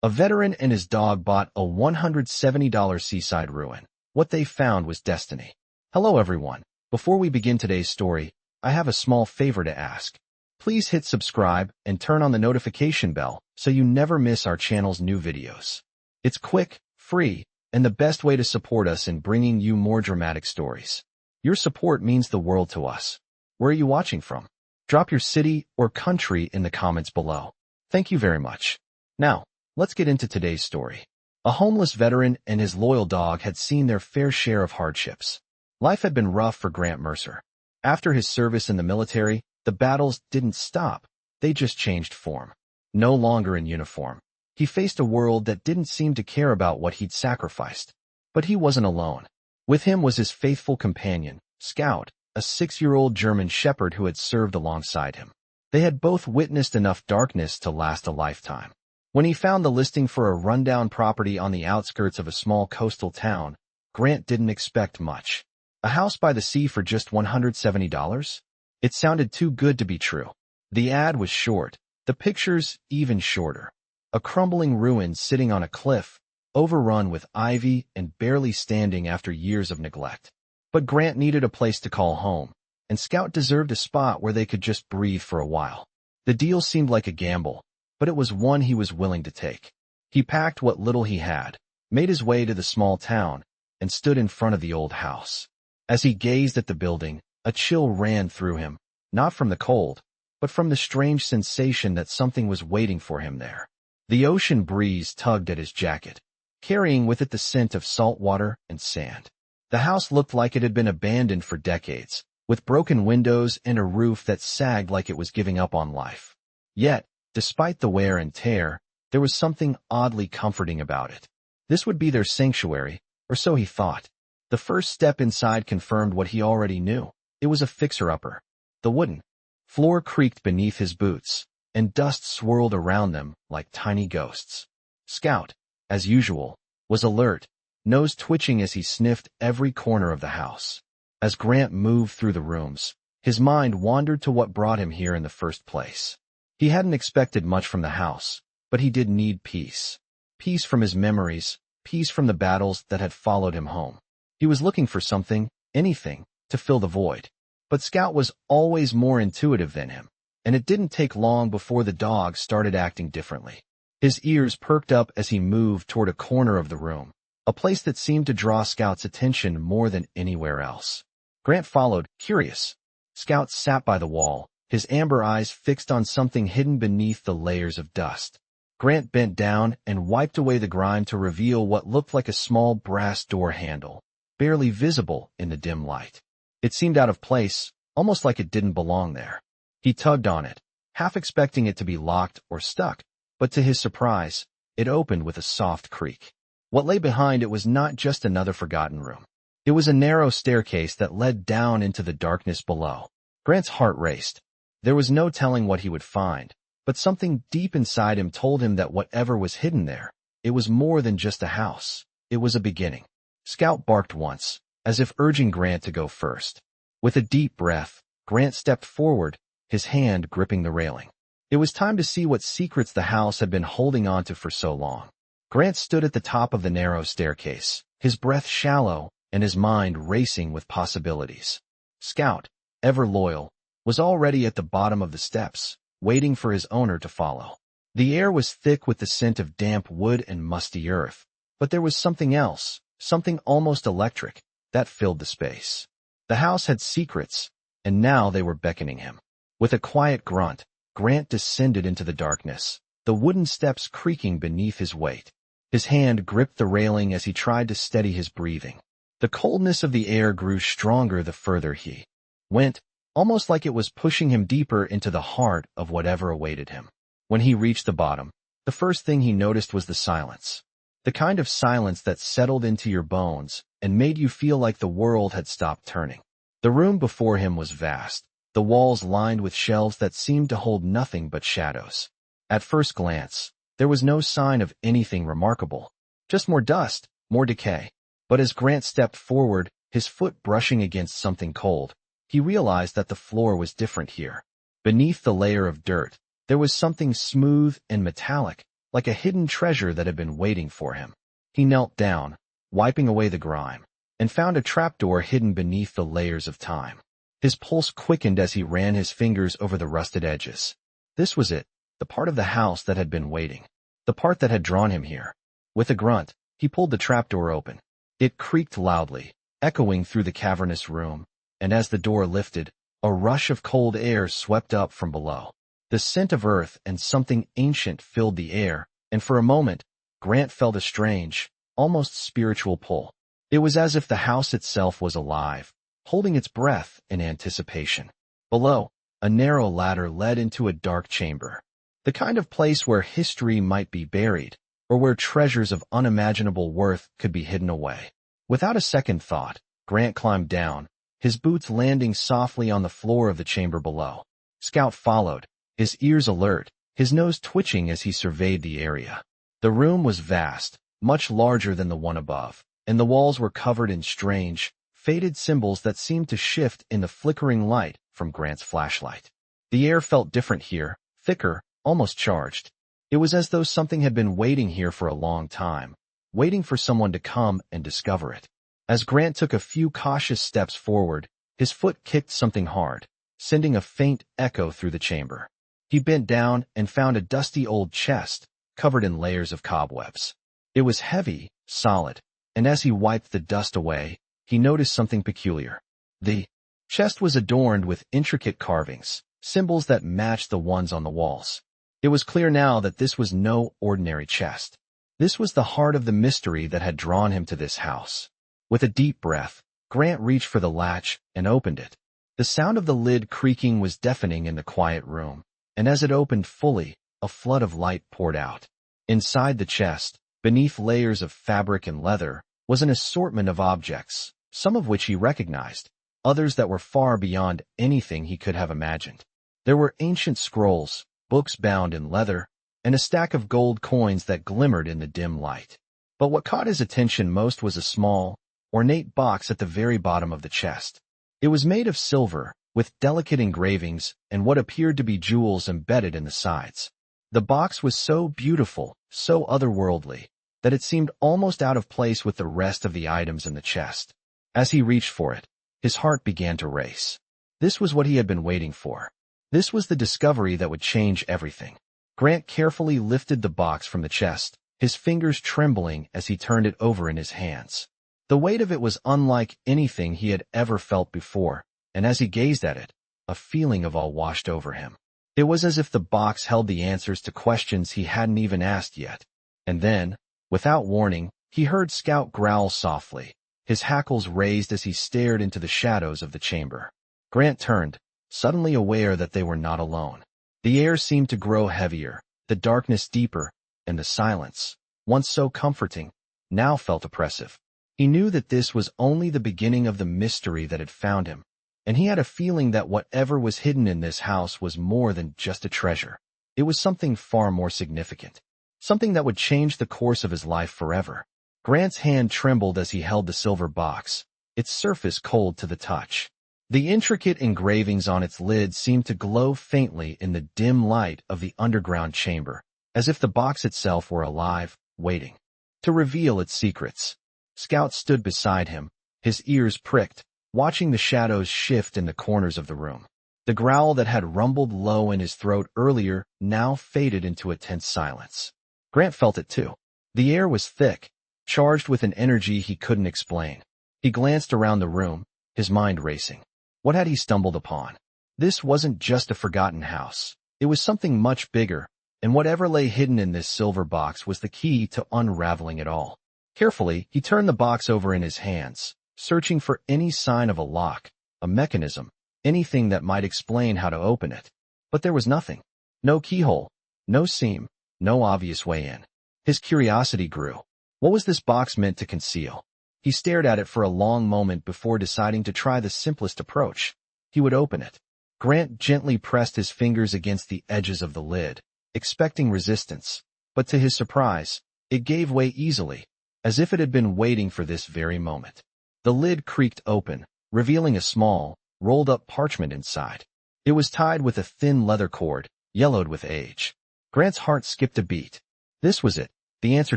A veteran and his dog bought a $170 seaside ruin. What they found was destiny. Hello everyone. Before we begin today's story, I have a small favor to ask. Please hit subscribe and turn on the notification bell so you never miss our channel's new videos. It's quick, free, and the best way to support us in bringing you more dramatic stories. Your support means the world to us. Where are you watching from? Drop your city or country in the comments below. Thank you very much. Now, let's get into today's story. A homeless veteran and his loyal dog had seen their fair share of hardships. Life had been rough for Grant Mercer. After his service in the military, the battles didn't stop. They just changed form. No longer in uniform, he faced a world that didn't seem to care about what he'd sacrificed. But he wasn't alone. With him was his faithful companion, Scout, a 6-year-old German shepherd who had served alongside him. They had both witnessed enough darkness to last a lifetime. When he found the listing for a rundown property on the outskirts of a small coastal town, Grant didn't expect much. A house by the sea for just $170? It sounded too good to be true. The ad was short, the pictures even shorter. A crumbling ruin sitting on a cliff, overrun with ivy and barely standing after years of neglect. But Grant needed a place to call home, and Scout deserved a spot where they could just breathe for a while. The deal seemed like a gamble, but it was one he was willing to take. He packed what little he had, made his way to the small town, and stood in front of the old house. As he gazed at the building, a chill ran through him, not from the cold, but from the strange sensation that something was waiting for him there. The ocean breeze tugged at his jacket, carrying with it the scent of salt water and sand. The house looked like it had been abandoned for decades, with broken windows and a roof that sagged like it was giving up on life. Yet, despite the wear and tear, there was something oddly comforting about it. This would be their sanctuary, or so he thought. The first step inside confirmed what he already knew. It was a fixer-upper. The wooden floor creaked beneath his boots, and dust swirled around them like tiny ghosts. Scout, as usual, was alert, nose twitching as he sniffed every corner of the house. As Grant moved through the rooms, his mind wandered to what brought him here in the first place. He hadn't expected much from the house, but he did need peace. Peace from his memories, peace from the battles that had followed him home. He was looking for something, anything, to fill the void. But Scout was always more intuitive than him, and it didn't take long before the dog started acting differently. His ears perked up as he moved toward a corner of the room, a place that seemed to draw Scout's attention more than anywhere else. Grant followed, curious. Scout sat by the wall, his amber eyes fixed on something hidden beneath the layers of dust. Grant bent down and wiped away the grime to reveal what looked like a small brass door handle, barely visible in the dim light. It seemed out of place, almost like it didn't belong there. He tugged on it, half expecting it to be locked or stuck, but to his surprise, it opened with a soft creak. What lay behind it was not just another forgotten room. It was a narrow staircase that led down into the darkness below. Grant's heart raced. There was no telling what he would find, but something deep inside him told him that whatever was hidden there, it was more than just a house. It was a beginning. Scout barked once, as if urging Grant to go first. With a deep breath, Grant stepped forward, his hand gripping the railing. It was time to see what secrets the house had been holding onto for so long. Grant stood at the top of the narrow staircase, his breath shallow and his mind racing with possibilities. Scout, ever loyal, was already at the bottom of the steps, waiting for his owner to follow. The air was thick with the scent of damp wood and musty earth, but there was something else, something almost electric, that filled the space. The house had secrets, and now they were beckoning him. With a quiet grunt, Grant descended into the darkness, the wooden steps creaking beneath his weight. His hand gripped the railing as he tried to steady his breathing. The coldness of the air grew stronger the further he went, almost like it was pushing him deeper into the heart of whatever awaited him. When he reached the bottom, the first thing he noticed was the silence. The kind of silence that settled into your bones and made you feel like the world had stopped turning. The room before him was vast, the walls lined with shelves that seemed to hold nothing but shadows. At first glance, there was no sign of anything remarkable, just more dust, more decay. But as Grant stepped forward, his foot brushing against something cold, he realized that the floor was different here. Beneath the layer of dirt, there was something smooth and metallic, like a hidden treasure that had been waiting for him. He knelt down, wiping away the grime, and found a trapdoor hidden beneath the layers of time. His pulse quickened as he ran his fingers over the rusted edges. This was it, the part of the house that had been waiting, the part that had drawn him here. With a grunt, he pulled the trapdoor open. It creaked loudly, echoing through the cavernous room, and as the door lifted, a rush of cold air swept up from below. The scent of earth and something ancient filled the air, and for a moment, Grant felt a strange, almost spiritual pull. It was as if the house itself was alive, holding its breath in anticipation. Below, a narrow ladder led into a dark chamber, the kind of place where history might be buried, or where treasures of unimaginable worth could be hidden away. Without a second thought, Grant climbed down, his boots landing softly on the floor of the chamber below. Scout followed, his ears alert, his nose twitching as he surveyed the area. The room was vast, much larger than the one above, and the walls were covered in strange, faded symbols that seemed to shift in the flickering light from Grant's flashlight. The air felt different here, thicker, almost charged. It was as though something had been waiting here for a long time, waiting for someone to come and discover it. As Grant took a few cautious steps forward, his foot kicked something hard, sending a faint echo through the chamber. He bent down and found a dusty old chest, covered in layers of cobwebs. It was heavy, solid, and as he wiped the dust away, he noticed something peculiar. The chest was adorned with intricate carvings, symbols that matched the ones on the walls. It was clear now that this was no ordinary chest. This was the heart of the mystery that had drawn him to this house. With a deep breath, Grant reached for the latch and opened it. The sound of the lid creaking was deafening in the quiet room, and as it opened fully, a flood of light poured out. Inside the chest, beneath layers of fabric and leather, was an assortment of objects, some of which he recognized, others that were far beyond anything he could have imagined. There were ancient scrolls, books bound in leather, and a stack of gold coins that glimmered in the dim light. But what caught his attention most was a small, ornate box at the very bottom of the chest. It was made of silver, with delicate engravings and what appeared to be jewels embedded in the sides. The box was so beautiful, so otherworldly, that it seemed almost out of place with the rest of the items in the chest. As he reached for it, his heart began to race. This was what he had been waiting for. This was the discovery that would change everything. Grant carefully lifted the box from the chest, his fingers trembling as he turned it over in his hands. The weight of it was unlike anything he had ever felt before, and as he gazed at it, a feeling of awe washed over him. It was as if the box held the answers to questions he hadn't even asked yet. And then, without warning, he heard Scout growl softly, his hackles raised as he stared into the shadows of the chamber. Grant turned, suddenly aware that they were not alone. The air seemed to grow heavier, the darkness deeper, and the silence, once so comforting, now felt oppressive. He knew that this was only the beginning of the mystery that had found him, and he had a feeling that whatever was hidden in this house was more than just a treasure. It was something far more significant, something that would change the course of his life forever. Grant's hand trembled as he held the silver box, its surface cold to the touch. The intricate engravings on its lid seemed to glow faintly in the dim light of the underground chamber, as if the box itself were alive, waiting to reveal its secrets. Scout stood beside him, his ears pricked, watching the shadows shift in the corners of the room. The growl that had rumbled low in his throat earlier now faded into a tense silence. Grant felt it too. The air was thick, charged with an energy he couldn't explain. He glanced around the room, his mind racing. What had he stumbled upon? This wasn't just a forgotten house. It was something much bigger, and whatever lay hidden in this silver box was the key to unraveling it all. Carefully, he turned the box over in his hands, searching for any sign of a lock, a mechanism, anything that might explain how to open it. But there was nothing. No keyhole, no seam, no obvious way in. His curiosity grew. What was this box meant to conceal? He stared at it for a long moment before deciding to try the simplest approach. He would open it. Grant gently pressed his fingers against the edges of the lid, expecting resistance, but to his surprise, it gave way easily, as if it had been waiting for this very moment. The lid creaked open, revealing a small, rolled-up parchment inside. It was tied with a thin leather cord, yellowed with age. Grant's heart skipped a beat. This was it, the answer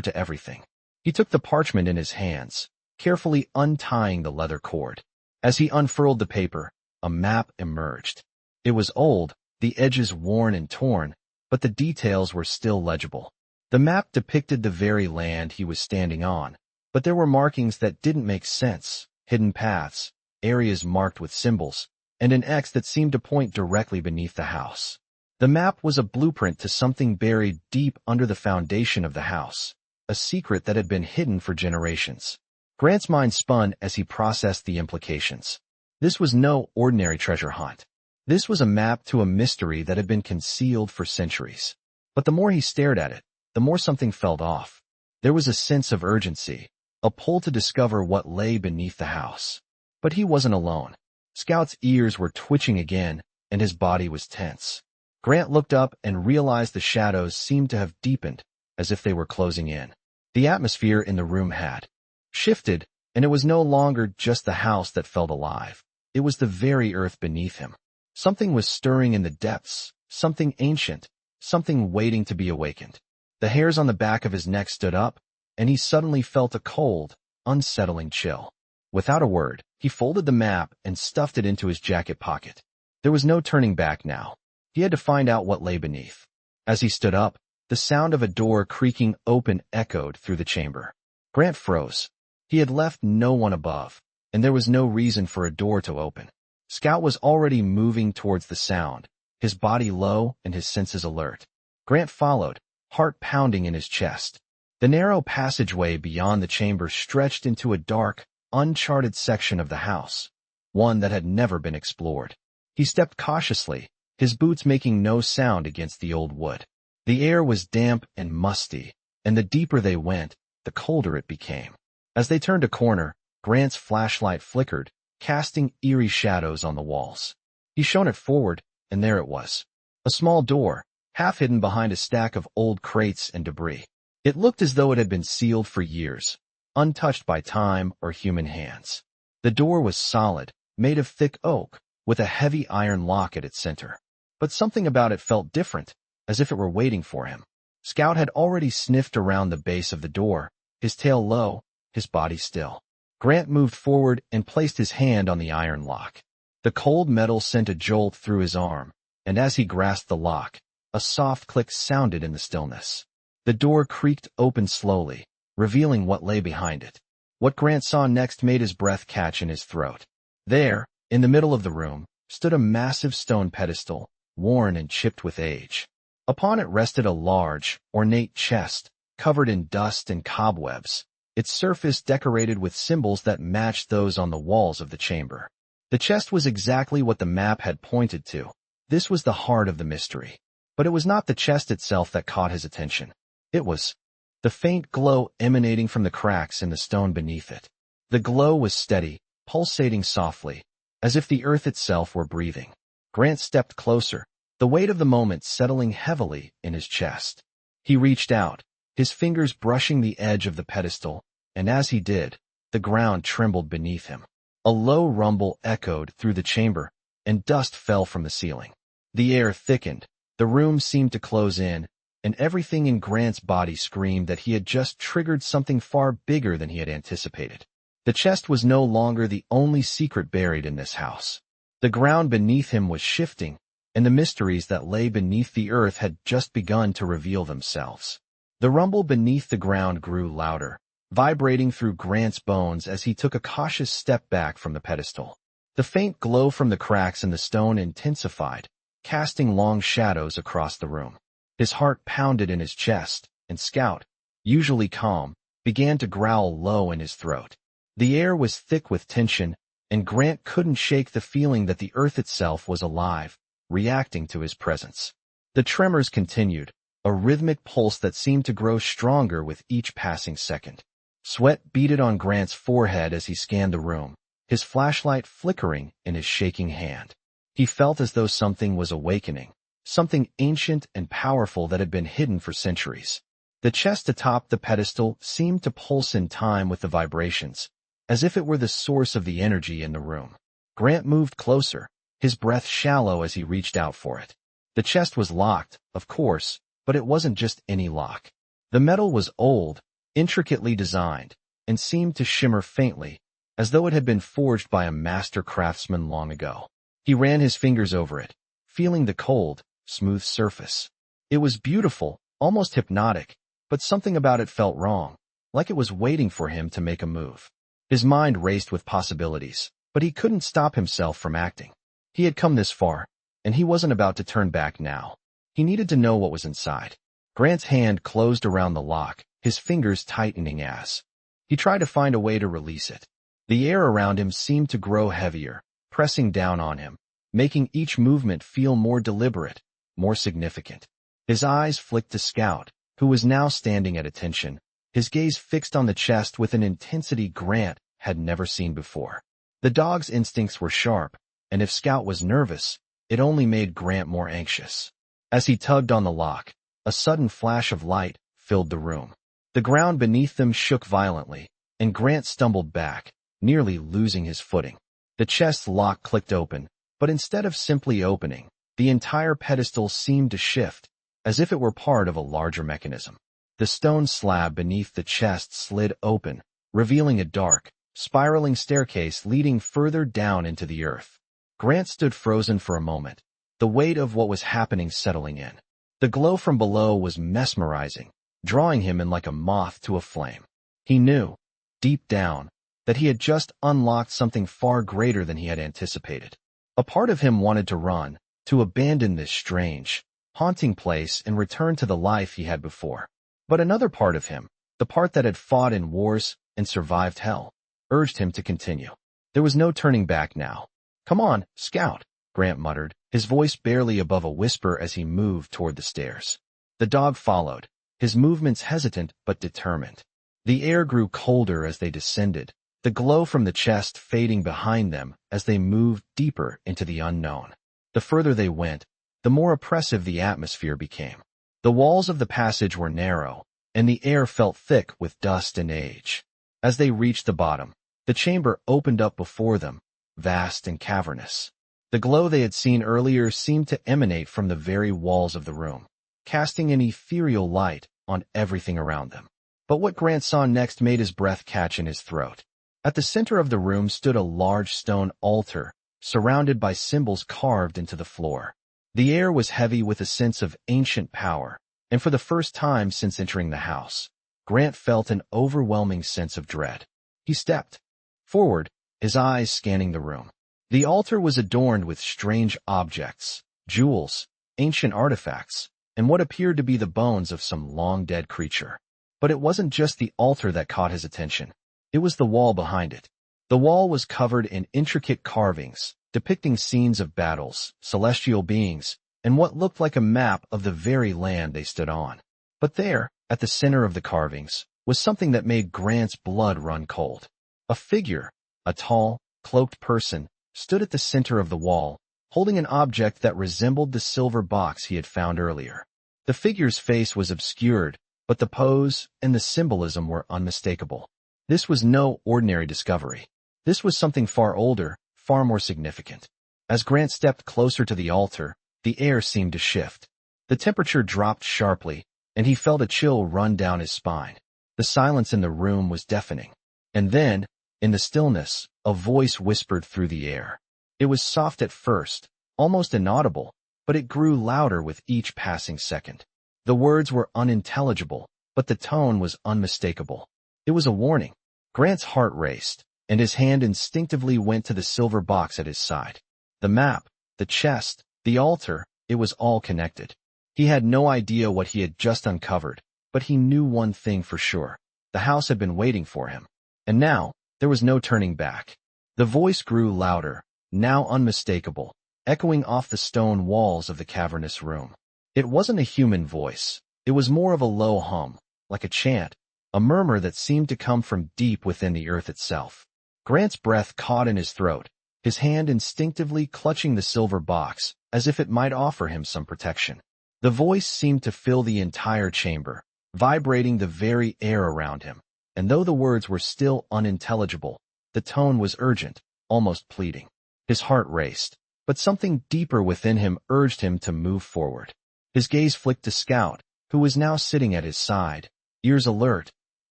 to everything. He took the parchment in his hands, carefully untying the leather cord. As he unfurled the paper, a map emerged. It was old, the edges worn and torn, but the details were still legible. The map depicted the very land he was standing on, but there were markings that didn't make sense, hidden paths, areas marked with symbols, and an X that seemed to point directly beneath the house. The map was a blueprint to something buried deep under the foundation of the house, a secret that had been hidden for generations. Grant's mind spun as he processed the implications. This was no ordinary treasure hunt. This was a map to a mystery that had been concealed for centuries. But the more he stared at it, the more something felt off. There was a sense of urgency, a pull to discover what lay beneath the house. But he wasn't alone. Scout's ears were twitching again, and his body was tense. Grant looked up and realized the shadows seemed to have deepened, as if they were closing in. The atmosphere in the room had shifted, and it was no longer just the house that felt alive. It was the very earth beneath him. Something was stirring in the depths, something ancient, something waiting to be awakened. The hairs on the back of his neck stood up, and he suddenly felt a cold, unsettling chill. Without a word, he folded the map and stuffed it into his jacket pocket. There was no turning back now. He had to find out what lay beneath. As he stood up, the sound of a door creaking open echoed through the chamber. Grant froze. He had left no one above, and there was no reason for a door to open. Scout was already moving towards the sound, his body low and his senses alert. Grant followed, heart pounding in his chest. The narrow passageway beyond the chamber stretched into a dark, uncharted section of the house, one that had never been explored. He stepped cautiously, his boots making no sound against the old wood. The air was damp and musty, and the deeper they went, the colder it became. As they turned a corner, Grant's flashlight flickered, casting eerie shadows on the walls. He shone it forward, and there it was. A small door, half hidden behind a stack of old crates and debris. It looked as though it had been sealed for years, untouched by time or human hands. The door was solid, made of thick oak, with a heavy iron lock at its center. But something about it felt different, as if it were waiting for him. Scout had already sniffed around the base of the door, his tail low, his body still. Grant moved forward and placed his hand on the iron lock. The cold metal sent a jolt through his arm, and as he grasped the lock, a soft click sounded in the stillness. The door creaked open slowly, revealing what lay behind it. What Grant saw next made his breath catch in his throat. There, in the middle of the room, stood a massive stone pedestal, worn and chipped with age. Upon it rested a large, ornate chest, covered in dust and cobwebs, its surface decorated with symbols that matched those on the walls of the chamber. The chest was exactly what the map had pointed to. This was the heart of the mystery. But it was not the chest itself that caught his attention. It was the faint glow emanating from the cracks in the stone beneath it. The glow was steady, pulsating softly, as if the earth itself were breathing. Grant stepped closer, the weight of the moment settling heavily in his chest. He reached out, his fingers brushing the edge of the pedestal, and as he did, the ground trembled beneath him. A low rumble echoed through the chamber, and dust fell from the ceiling. The air thickened, the room seemed to close in, and everything in Grant's body screamed that he had just triggered something far bigger than he had anticipated. The chest was no longer the only secret buried in this house. The ground beneath him was shifting, and the mysteries that lay beneath the earth had just begun to reveal themselves. The rumble beneath the ground grew louder, vibrating through Grant's bones as he took a cautious step back from the pedestal. The faint glow from the cracks in the stone intensified, casting long shadows across the room. His heart pounded in his chest, and Scout, usually calm, began to growl low in his throat. The air was thick with tension, and Grant couldn't shake the feeling that the earth itself was alive, reacting to his presence. The tremors continued, a rhythmic pulse that seemed to grow stronger with each passing second. Sweat beaded on Grant's forehead as he scanned the room, his flashlight flickering in his shaking hand. He felt as though something was awakening, something ancient and powerful that had been hidden for centuries. The chest atop the pedestal seemed to pulse in time with the vibrations, as if it were the source of the energy in the room. Grant moved closer, his breath shallow as he reached out for it. The chest was locked, of course, but it wasn't just any lock. The metal was old, intricately designed, and seemed to shimmer faintly, as though it had been forged by a master craftsman long ago. He ran his fingers over it, feeling the cold, smooth surface. It was beautiful, almost hypnotic, but something about it felt wrong, like it was waiting for him to make a move. His mind raced with possibilities, but he couldn't stop himself from acting. He had come this far, and he wasn't about to turn back now. He needed to know what was inside. Grant's hand closed around the lock, his fingers tightening as he tried to find a way to release it. The air around him seemed to grow heavier, pressing down on him, making each movement feel more deliberate, more significant. His eyes flicked to Scout, who was now standing at attention, his gaze fixed on the chest with an intensity Grant had never seen before. The dog's instincts were sharp, and if Scout was nervous, it only made Grant more anxious. As he tugged on the lock, a sudden flash of light filled the room. The ground beneath them shook violently, and Grant stumbled back, nearly losing his footing. The chest's lock clicked open, but instead of simply opening, the entire pedestal seemed to shift, as if it were part of a larger mechanism. The stone slab beneath the chest slid open, revealing a dark, spiraling staircase leading further down into the earth. Grant stood frozen for a moment, the weight of what was happening settling in. The glow from below was mesmerizing, drawing him in like a moth to a flame. He knew, deep down, that he had just unlocked something far greater than he had anticipated. A part of him wanted to run, to abandon this strange, haunting place and return to the life he had before. But another part of him, the part that had fought in wars and survived hell, urged him to continue. There was no turning back now. "Come on, Scout," Grant muttered, his voice barely above a whisper as he moved toward the stairs. The dog followed, his movements hesitant but determined. The air grew colder as they descended, the glow from the chest fading behind them as they moved deeper into the unknown. The further they went, the more oppressive the atmosphere became. The walls of the passage were narrow, and the air felt thick with dust and age. As they reached the bottom, the chamber opened up before them, vast and cavernous. The glow they had seen earlier seemed to emanate from the very walls of the room, casting an ethereal light on everything around them. But what Grant saw next made his breath catch in his throat. At the center of the room stood a large stone altar, surrounded by symbols carved into the floor. The air was heavy with a sense of ancient power, and for the first time since entering the house, Grant felt an overwhelming sense of dread. He stepped forward, his eyes scanning the room. The altar was adorned with strange objects, jewels, ancient artifacts, and what appeared to be the bones of some long-dead creature. But it wasn't just the altar that caught his attention. It was the wall behind it. The wall was covered in intricate carvings, depicting scenes of battles, celestial beings, and what looked like a map of the very land they stood on. But there, at the center of the carvings, was something that made Grant's blood run cold. A figure, a tall, cloaked person, stood at the center of the wall, holding an object that resembled the silver box he had found earlier. The figure's face was obscured, but the pose and the symbolism were unmistakable. This was no ordinary discovery. This was something far older, far more significant. As Grant stepped closer to the altar, the air seemed to shift. The temperature dropped sharply, and he felt a chill run down his spine. The silence in the room was deafening. And then, in the stillness, a voice whispered through the air. It was soft at first, almost inaudible, but it grew louder with each passing second. The words were unintelligible, but the tone was unmistakable. It was a warning. Grant's heart raced, and his hand instinctively went to the silver box at his side. The map, the chest, the altar, it was all connected. He had no idea what he had just uncovered, but he knew one thing for sure. The house had been waiting for him. And now, there was no turning back. The voice grew louder, now unmistakable, echoing off the stone walls of the cavernous room. It wasn't a human voice. It was more of a low hum, like a chant, a murmur that seemed to come from deep within the earth itself. Grant's breath caught in his throat, his hand instinctively clutching the silver box, as if it might offer him some protection. The voice seemed to fill the entire chamber, vibrating the very air around him, and though the words were still unintelligible, the tone was urgent, almost pleading. His heart raced, but something deeper within him urged him to move forward. His gaze flicked to Scout, who was now sitting at his side, ears alert,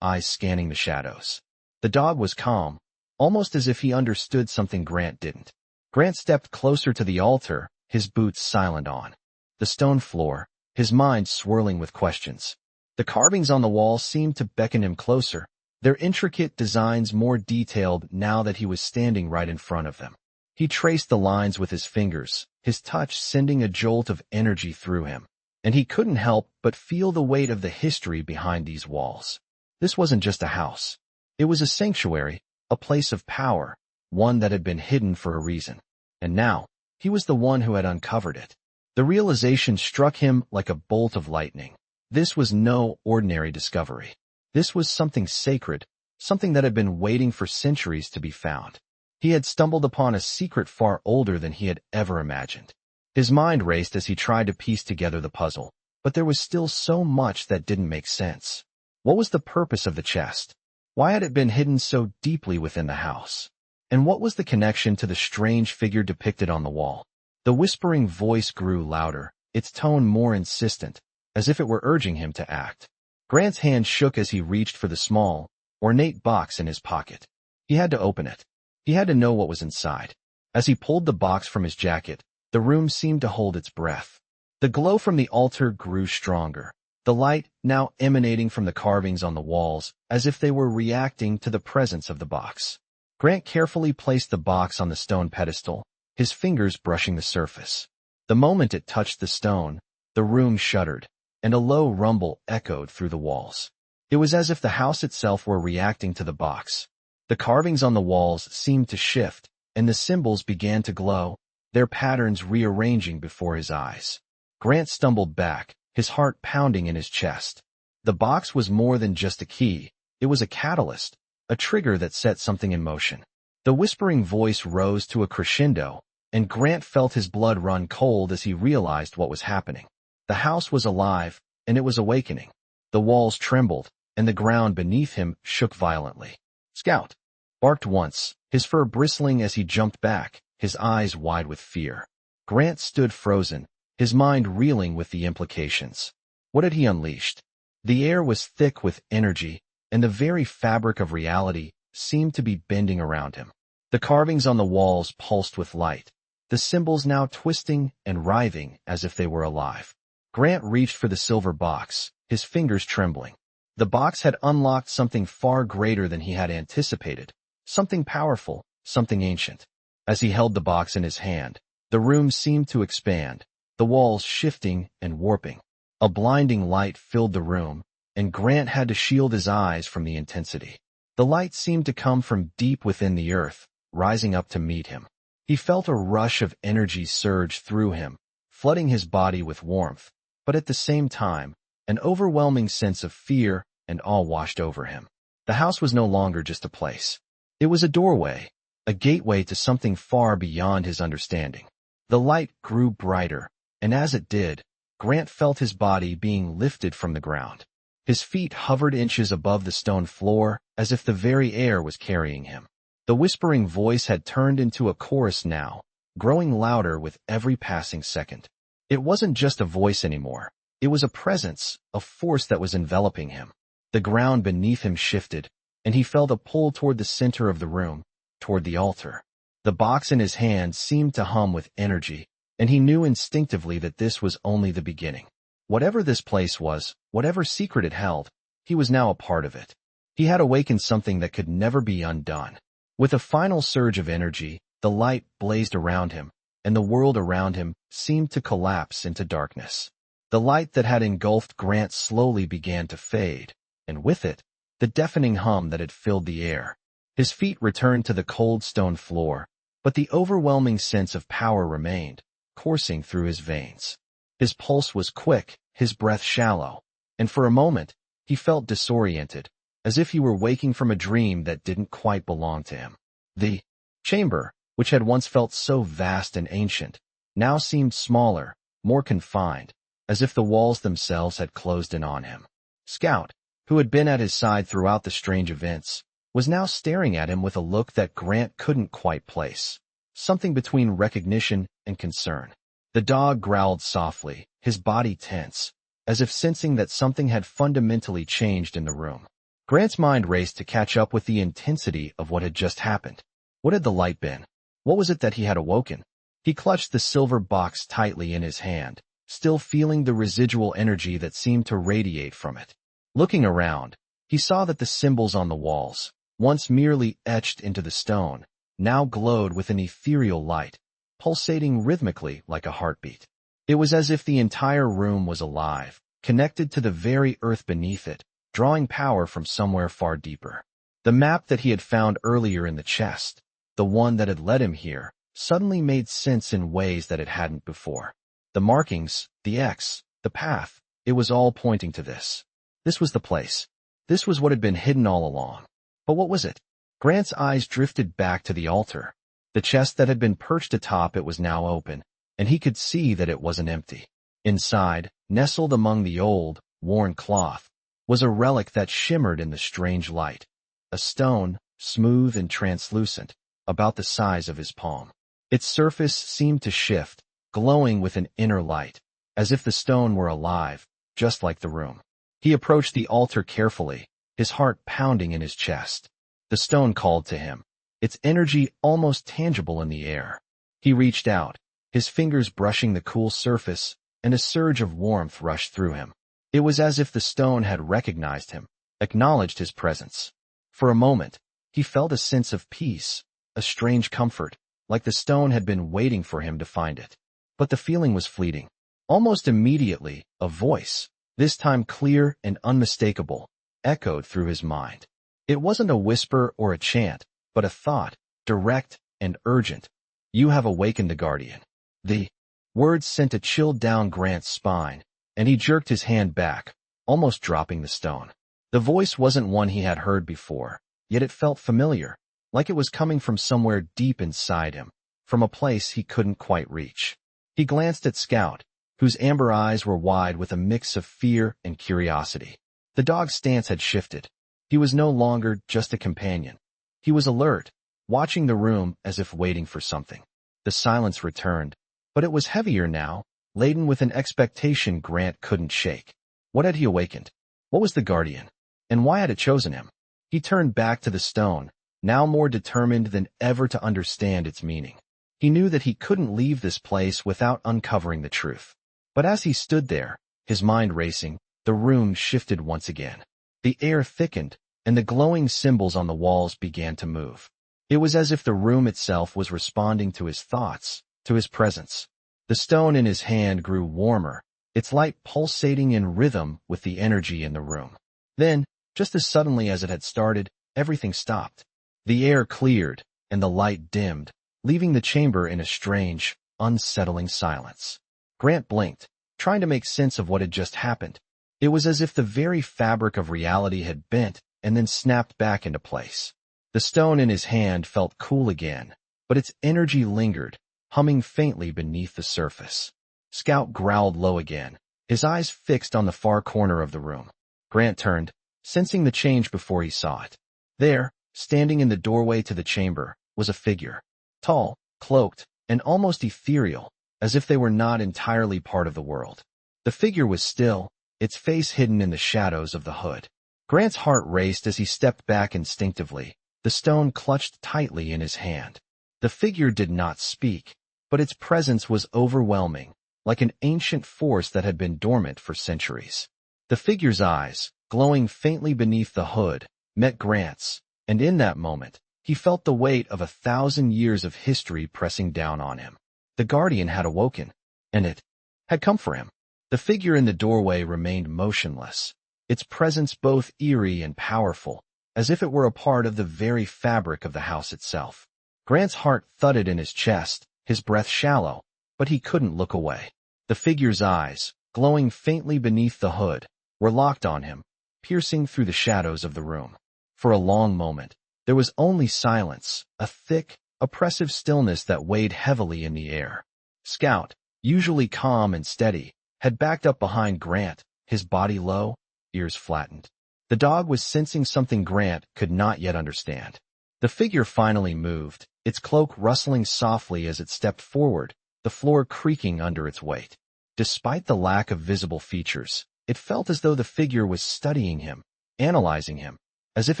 eyes scanning the shadows. The dog was calm, almost as if he understood something Grant didn't. Grant stepped closer to the altar, his boots silent on the stone floor, his mind swirling with questions. The carvings on the wall seemed to beckon him closer, their intricate designs more detailed now that he was standing right in front of them. He traced the lines with his fingers, his touch sending a jolt of energy through him, and he couldn't help but feel the weight of the history behind these walls. This wasn't just a house. It was a sanctuary, a place of power, one that had been hidden for a reason. And now, he was the one who had uncovered it. The realization struck him like a bolt of lightning. This was no ordinary discovery. This was something sacred, something that had been waiting for centuries to be found. He had stumbled upon a secret far older than he had ever imagined. His mind raced as he tried to piece together the puzzle, but there was still so much that didn't make sense. What was the purpose of the chest? Why had it been hidden so deeply within the house? And what was the connection to the strange figure depicted on the wall? The whispering voice grew louder, its tone more insistent, as if it were urging him to act. Grant's hand shook as he reached for the small, ornate box in his pocket. He had to open it. He had to know what was inside. As he pulled the box from his jacket, the room seemed to hold its breath. The glow from the altar grew stronger, the light now emanating from the carvings on the walls, as if they were reacting to the presence of the box. Grant carefully placed the box on the stone pedestal, his fingers brushing the surface. The moment it touched the stone, the room shuddered, and a low rumble echoed through the walls. It was as if the house itself were reacting to the box. The carvings on the walls seemed to shift, and the symbols began to glow, their patterns rearranging before his eyes. Grant stumbled back, his heart pounding in his chest. The box was more than just a key. It was a catalyst, a trigger that set something in motion. The whispering voice rose to a crescendo, and Grant felt his blood run cold as he realized what was happening. The house was alive, and it was awakening. The walls trembled, and the ground beneath him shook violently. "Scout!" barked once, his fur bristling as he jumped back, his eyes wide with fear. Grant stood frozen, his mind reeling with the implications. What had he unleashed? The air was thick with energy, and the very fabric of reality seemed to be bending around him. The carvings on the walls pulsed with light, the symbols now twisting and writhing as if they were alive. Grant reached for the silver box, his fingers trembling. The box had unlocked something far greater than he had anticipated, something powerful, something ancient. As he held the box in his hand, the room seemed to expand, the walls shifting and warping. A blinding light filled the room, and Grant had to shield his eyes from the intensity. The light seemed to come from deep within the earth, rising up to meet him. He felt a rush of energy surge through him, flooding his body with warmth, but at the same time, an overwhelming sense of fear and awe washed over him. The house was no longer just a place. It was a doorway, a gateway to something far beyond his understanding. The light grew brighter, and as it did, Grant felt his body being lifted from the ground. His feet hovered inches above the stone floor, as if the very air was carrying him. The whispering voice had turned into a chorus now, growing louder with every passing second. It wasn't just a voice anymore. It was a presence, a force that was enveloping him. The ground beneath him shifted, and he felt a pull toward the center of the room, toward the altar. The box in his hand seemed to hum with energy, and he knew instinctively that this was only the beginning. Whatever this place was, whatever secret it held, he was now a part of it. He had awakened something that could never be undone. With a final surge of energy, the light blazed around him, and the world around him seemed to collapse into darkness. The light that had engulfed Grant slowly began to fade, and with it, the deafening hum that had filled the air. His feet returned to the cold stone floor, but the overwhelming sense of power remained, coursing through his veins. His pulse was quick, his breath shallow, and for a moment, he felt disoriented, as if he were waking from a dream that didn't quite belong to him. The chamber, which had once felt so vast and ancient, now seemed smaller, more confined, as if the walls themselves had closed in on him. Scout, who had been at his side throughout the strange events, was now staring at him with a look that Grant couldn't quite place, something between recognition and concern. The dog growled softly, his body tense, as if sensing that something had fundamentally changed in the room. Grant's mind raced to catch up with the intensity of what had just happened. What had the light been? What was it that he had awoken? He clutched the silver box tightly in his hand, still feeling the residual energy that seemed to radiate from it. Looking around, he saw that the symbols on the walls, once merely etched into the stone, now glowed with an ethereal light, pulsating rhythmically like a heartbeat. It was as if the entire room was alive, connected to the very earth beneath it, drawing power from somewhere far deeper. The map that he had found earlier in the chest, the one that had led him here, suddenly made sense in ways that it hadn't before. The markings, the X, the path, it was all pointing to this. This was the place. This was what had been hidden all along. But what was it? Grant's eyes drifted back to the altar. The chest that had been perched atop it was now open, and he could see that it wasn't empty. Inside, nestled among the old, worn cloth, was a relic that shimmered in the strange light. A stone, smooth and translucent, about the size of his palm. Its surface seemed to shift, glowing with an inner light, as if the stone were alive, just like the room. He approached the altar carefully, his heart pounding in his chest. The stone called to him, its energy almost tangible in the air. He reached out, his fingers brushing the cool surface, and a surge of warmth rushed through him. It was as if the stone had recognized him, acknowledged his presence. For a moment, he felt a sense of peace, a strange comfort, like the stone had been waiting for him to find it. But the feeling was fleeting. Almost immediately, a voice, this time clear and unmistakable, echoed through his mind. It wasn't a whisper or a chant, but a thought, direct and urgent. You have awakened the guardian. The words sent a chill down Grant's spine, and he jerked his hand back, almost dropping the stone. The voice wasn't one he had heard before, yet it felt familiar, like it was coming from somewhere deep inside him, from a place he couldn't quite reach. He glanced at Scout, whose amber eyes were wide with a mix of fear and curiosity. The dog's stance had shifted. He was no longer just a companion. He was alert, watching the room as if waiting for something. The silence returned, but it was heavier now, laden with an expectation Grant couldn't shake. What had he awakened? What was the guardian? And why had it chosen him? He turned back to the stone, now more determined than ever to understand its meaning. He knew that he couldn't leave this place without uncovering the truth. But as he stood there, his mind racing, the room shifted once again. The air thickened, and the glowing symbols on the walls began to move. It was as if the room itself was responding to his thoughts, to his presence. The stone in his hand grew warmer, its light pulsating in rhythm with the energy in the room. Then, just as suddenly as it had started, everything stopped. The air cleared, and the light dimmed, leaving the chamber in a strange, unsettling silence. Grant blinked, trying to make sense of what had just happened. It was as if the very fabric of reality had bent and then snapped back into place. The stone in his hand felt cool again, but its energy lingered, humming faintly beneath the surface. Scout growled low again, his eyes fixed on the far corner of the room. Grant turned, sensing the change before he saw it. There, standing in the doorway to the chamber, was a figure. Tall, cloaked, and almost ethereal, as if they were not entirely part of the world. The figure was still, its face hidden in the shadows of the hood. Grant's heart raced as he stepped back instinctively, the stone clutched tightly in his hand. The figure did not speak, but its presence was overwhelming, like an ancient force that had been dormant for centuries. The figure's eyes, glowing faintly beneath the hood, met Grant's, and in that moment, he felt the weight of 1,000 years of history pressing down on him. The guardian had awoken, and it had come for him. The figure in the doorway remained motionless, its presence both eerie and powerful, as if it were a part of the very fabric of the house itself. Grant's heart thudded in his chest, his breath shallow, but he couldn't look away. The figure's eyes, glowing faintly beneath the hood, were locked on him, piercing through the shadows of the room. For a long moment, there was only silence, a thick, oppressive stillness that weighed heavily in the air. Scout, usually calm and steady, had backed up behind Grant, his body low, ears flattened. The dog was sensing something Grant could not yet understand. The figure finally moved, its cloak rustling softly as it stepped forward, the floor creaking under its weight. Despite the lack of visible features, It felt as though the figure was studying him, analyzing him, as if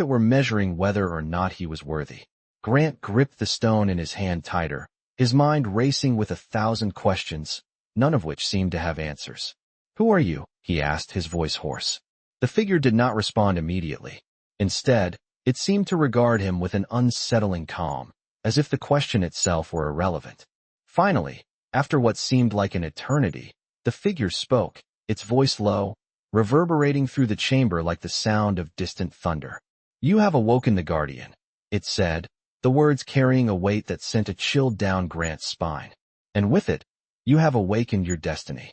it were measuring whether or not he was worthy. Grant gripped the stone in his hand tighter, his mind racing with 1,000 questions, none of which seemed to have answers. "Who are you?" he asked, his voice hoarse. The figure did not respond immediately. Instead, it seemed to regard him with an unsettling calm, as if the question itself were irrelevant. Finally, after what seemed like an eternity, the figure spoke, its voice low, reverberating through the chamber like the sound of distant thunder. "You have awoken the guardian," it said, the words carrying a weight that sent a chill down Grant's spine. "And with it, you have awakened your destiny."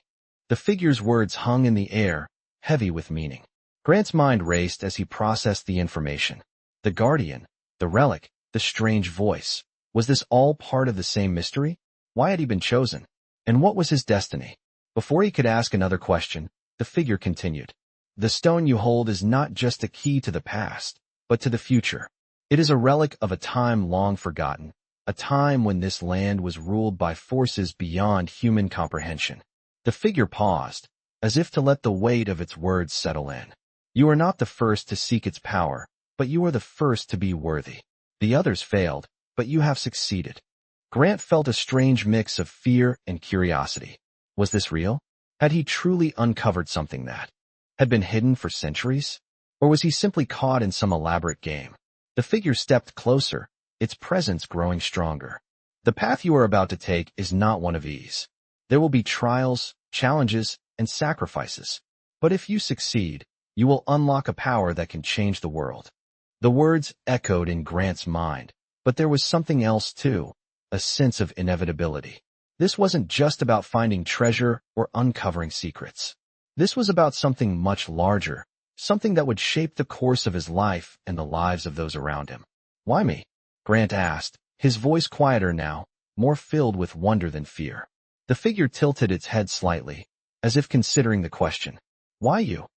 The figure's words hung in the air, heavy with meaning. Grant's mind raced as he processed the information. The guardian, the relic, the strange voice. Was this all part of the same mystery? Why had he been chosen? And what was his destiny? Before he could ask another question, the figure continued. "The stone you hold is not just a key to the past, but to the future. It is a relic of a time long forgotten, a time when this land was ruled by forces beyond human comprehension." The figure paused, as if to let the weight of its words settle in. "You are not the first to seek its power, but you are the first to be worthy. The others failed, but you have succeeded." Grant felt a strange mix of fear and curiosity. Was this real? Had he truly uncovered something that had been hidden for centuries? Or was he simply caught in some elaborate game? The figure stepped closer, its presence growing stronger. "The path you are about to take is not one of ease. There will be trials, challenges, and sacrifices. But if you succeed, you will unlock a power that can change the world." The words echoed in Grant's mind, but there was something else too, a sense of inevitability. This wasn't just about finding treasure or uncovering secrets. This was about something much larger, something that would shape the course of his life and the lives of those around him. "Why me?" Grant asked, his voice quieter now, more filled with wonder than fear. The figure tilted its head slightly, as if considering the question. "Why you?"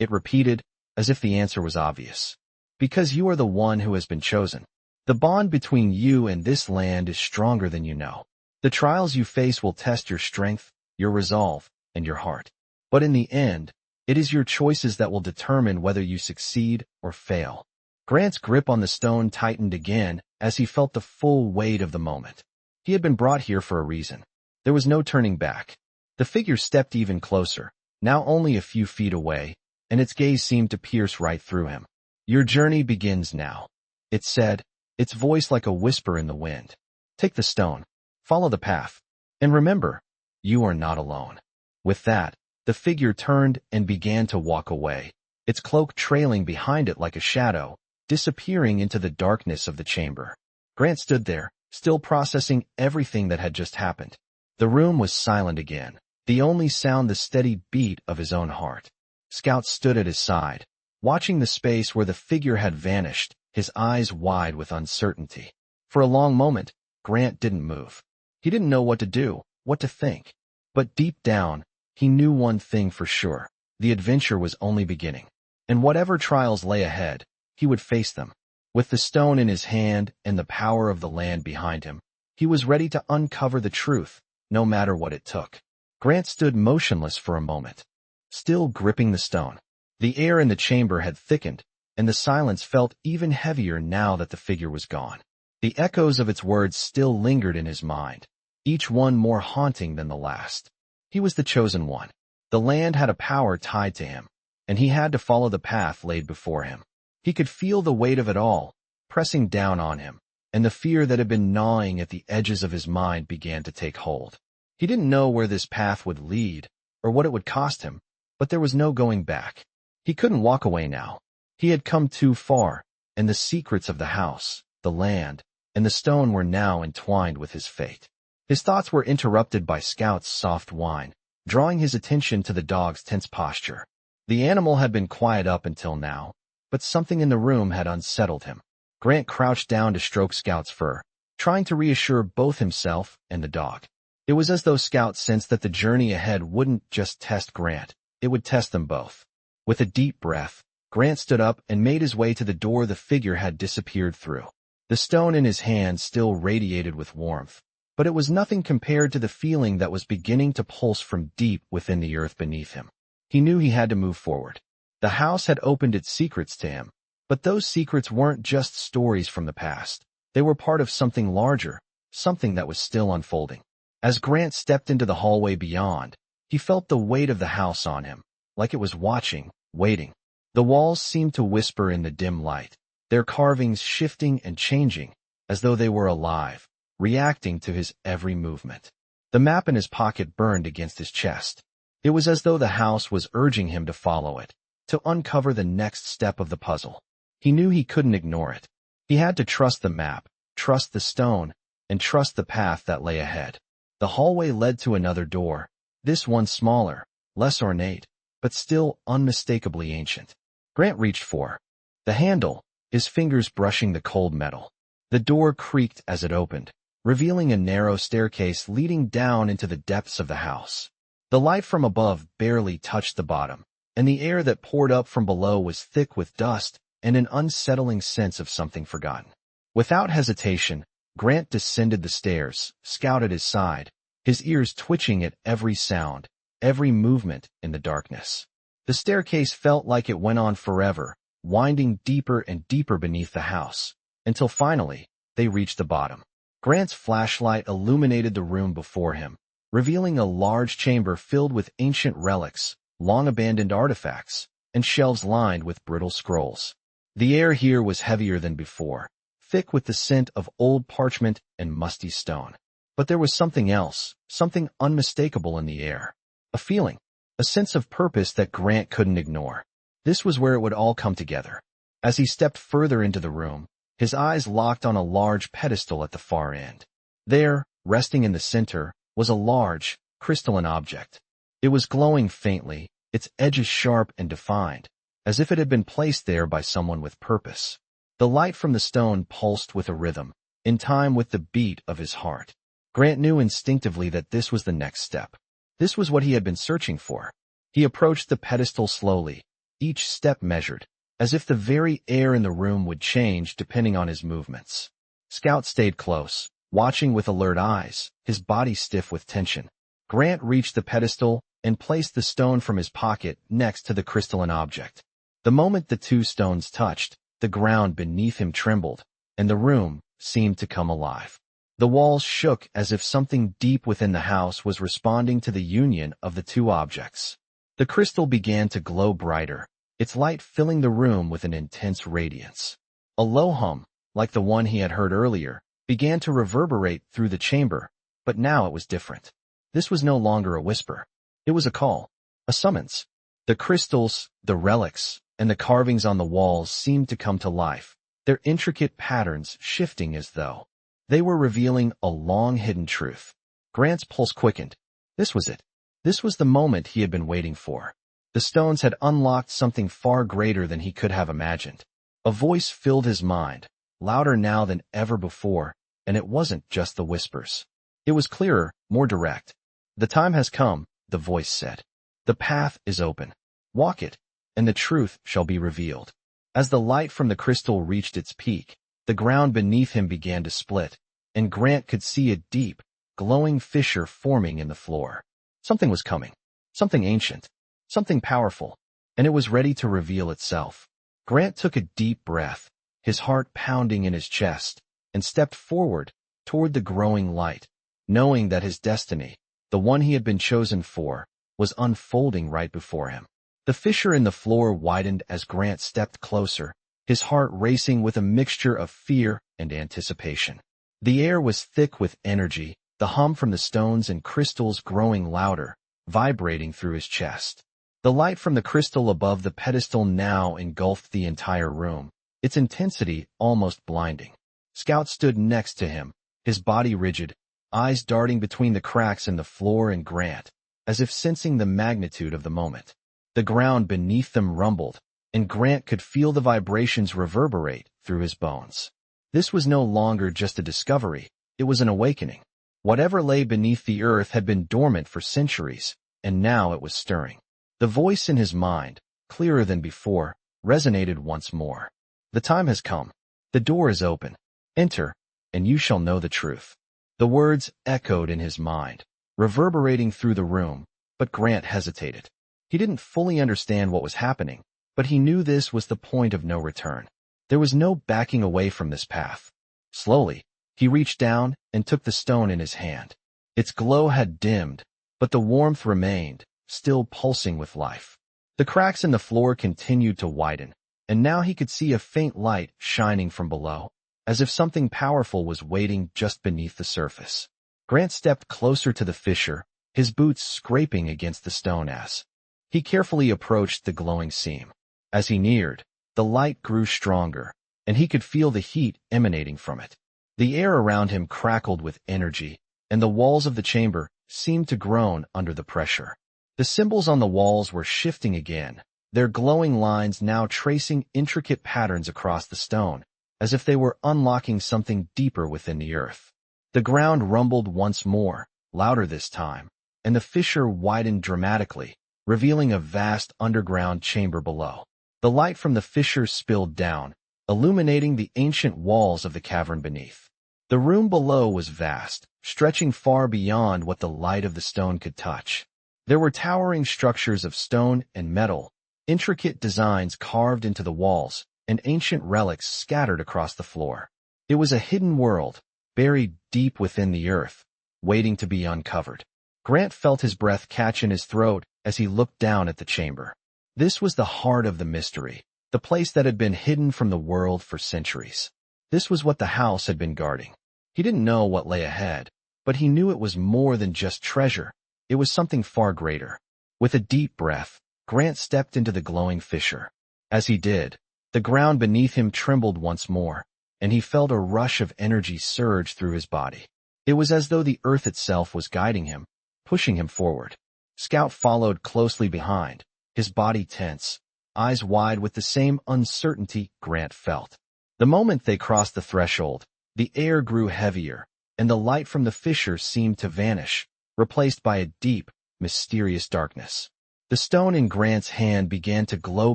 It repeated, as if the answer was obvious. "Because you are the one who has been chosen. The bond between you and this land is stronger than you know. The trials you face will test your strength, your resolve, and your heart. But in the end, it is your choices that will determine whether you succeed or fail." Grant's grip on the stone tightened again as he felt the full weight of the moment. He had been brought here for a reason. There was no turning back. The figure stepped even closer, now only a few feet away, and its gaze seemed to pierce right through him. "Your journey begins now," it said, its voice like a whisper in the wind. "Take the stone, follow the path, and remember, you are not alone." With that, the figure turned and began to walk away, its cloak trailing behind it like a shadow, disappearing into the darkness of the chamber. Grant stood there, still processing everything that had just happened. The room was silent again, the only sound the steady beat of his own heart. Scout stood at his side, watching the space where the figure had vanished, his eyes wide with uncertainty. For a long moment, Grant didn't move. He didn't know what to do, what to think. But deep down, he knew one thing for sure. The adventure was only beginning. And whatever trials lay ahead, he would face them. With the stone in his hand and the power of the land behind him, he was ready to uncover the truth, no matter what it took. Grant stood motionless for a moment, still gripping the stone. The air in the chamber had thickened, and the silence felt even heavier now that the figure was gone. The echoes of its words still lingered in his mind, each one more haunting than the last. He was the chosen one. The land had a power tied to him, and he had to follow the path laid before him. He could feel the weight of it all, pressing down on him, and the fear that had been gnawing at the edges of his mind began to take hold. He didn't know where this path would lead, or what it would cost him, but there was no going back. He couldn't walk away now. He had come too far, and the secrets of the house, the land, and the stone were now entwined with his fate. His thoughts were interrupted by Scout's soft whine, drawing his attention to the dog's tense posture. The animal had been quiet up until now, but something in the room had unsettled him. Grant crouched down to stroke Scout's fur, trying to reassure both himself and the dog. It was as though Scout sensed that the journey ahead wouldn't just test Grant, it would test them both. With a deep breath, Grant stood up and made his way to the door the figure had disappeared through. The stone in his hand still radiated with warmth, but it was nothing compared to the feeling that was beginning to pulse from deep within the earth beneath him. He knew he had to move forward. The house had opened its secrets to him, but those secrets weren't just stories from the past. They were part of something larger, something that was still unfolding. As Grant stepped into the hallway beyond, he felt the weight of the house on him, like it was watching, waiting. The walls seemed to whisper in the dim light, their carvings shifting and changing, as though they were alive, reacting to his every movement. The map in his pocket burned against his chest. It was as though the house was urging him to follow it, to uncover the next step of the puzzle. He knew he couldn't ignore it. He had to trust the map, trust the stone, and trust the path that lay ahead. The hallway led to another door, this one smaller, less ornate, but still unmistakably ancient. Grant reached for the handle, his fingers brushing the cold metal. The door creaked as it opened, revealing a narrow staircase leading down into the depths of the house. The light from above barely touched the bottom, and the air that poured up from below was thick with dust and an unsettling sense of something forgotten. Without hesitation, Grant descended the stairs, Scout at his side, his ears twitching at every sound, every movement in the darkness. The staircase felt like it went on forever, winding deeper and deeper beneath the house, until finally, they reached the bottom. Grant's flashlight illuminated the room before him, revealing a large chamber filled with ancient relics, long-abandoned artifacts, and shelves lined with brittle scrolls. The air here was heavier than before, thick with the scent of old parchment and musty stone. But there was something else, something unmistakable in the air. A feeling, a sense of purpose that Grant couldn't ignore. This was where it would all come together. As he stepped further into the room, his eyes locked on a large pedestal at the far end. There, resting in the center, was a large, crystalline object. It was glowing faintly, its edges sharp and defined, as if it had been placed there by someone with purpose. The light from the stone pulsed with a rhythm, in time with the beat of his heart. Grant knew instinctively that this was the next step. This was what he had been searching for. He approached the pedestal slowly, each step measured, as if the very air in the room would change depending on his movements. Scout stayed close, watching with alert eyes, his body stiff with tension. Grant reached the pedestal and placed the stone from his pocket next to the crystalline object. The moment the two stones touched, the ground beneath him trembled, and the room seemed to come alive. The walls shook as if something deep within the house was responding to the union of the two objects. The crystal began to glow brighter, its light filling the room with an intense radiance. A low hum, like the one he had heard earlier, began to reverberate through the chamber, but now it was different. This was no longer a whisper. It was a call, a summons. The crystals, the relics, and the carvings on the walls seemed to come to life, their intricate patterns shifting as though they were revealing a long-hidden truth. Grant's pulse quickened. This was it. This was the moment he had been waiting for. The stones had unlocked something far greater than he could have imagined. A voice filled his mind, louder now than ever before, and it wasn't just the whispers. It was clearer, more direct. The time has come, the voice said. The path is open. Walk it, and the truth shall be revealed. As the light from the crystal reached its peak, the ground beneath him began to split, and Grant could see a deep, glowing fissure forming in the floor. Something was coming. Something ancient. Something powerful. And it was ready to reveal itself. Grant took a deep breath, his heart pounding in his chest, and stepped forward, toward the growing light, knowing that his destiny, the one he had been chosen for, was unfolding right before him. The fissure in the floor widened as Grant stepped closer, his heart racing with a mixture of fear and anticipation. The air was thick with energy, the hum from the stones and crystals growing louder, vibrating through his chest. The light from the crystal above the pedestal now engulfed the entire room, its intensity almost blinding. Scout stood next to him, his body rigid, eyes darting between the cracks in the floor and Grant, as if sensing the magnitude of the moment. The ground beneath them rumbled, and Grant could feel the vibrations reverberate through his bones. This was no longer just a discovery, it was an awakening. Whatever lay beneath the earth had been dormant for centuries, and now it was stirring. The voice in his mind, clearer than before, resonated once more. The time has come. The door is open. Enter, and you shall know the truth. The words echoed in his mind, reverberating through the room, but Grant hesitated. He didn't fully understand what was happening, but he knew this was the point of no return. There was no backing away from this path. Slowly, he reached down and took the stone in his hand. Its glow had dimmed, but the warmth remained, still pulsing with life. The cracks in the floor continued to widen, and now he could see a faint light shining from below, as if something powerful was waiting just beneath the surface. Grant stepped closer to the fissure, his boots scraping against the stone as he carefully approached the glowing seam. As he neared, the light grew stronger, and he could feel the heat emanating from it. The air around him crackled with energy, and the walls of the chamber seemed to groan under the pressure. The symbols on the walls were shifting again, their glowing lines now tracing intricate patterns across the stone, as if they were unlocking something deeper within the earth. The ground rumbled once more, louder this time, and the fissure widened dramatically, revealing a vast underground chamber below. The light from the fissure spilled down, illuminating the ancient walls of the cavern beneath. The room below was vast, stretching far beyond what the light of the stone could touch. There were towering structures of stone and metal, intricate designs carved into the walls, and ancient relics scattered across the floor. It was a hidden world, buried deep within the earth, waiting to be uncovered. Grant felt his breath catch in his throat as he looked down at the chamber. This was the heart of the mystery, the place that had been hidden from the world for centuries. This was what the house had been guarding. He didn't know what lay ahead, but he knew it was more than just treasure. It was something far greater. With a deep breath, Grant stepped into the glowing fissure. As he did, the ground beneath him trembled once more, and he felt a rush of energy surge through his body. It was as though the earth itself was guiding him, pushing him forward. Scout followed closely behind, his body tense, eyes wide with the same uncertainty Grant felt. The moment they crossed the threshold, the air grew heavier, and the light from the fissure seemed to vanish, replaced by a deep, mysterious darkness. The stone in Grant's hand began to glow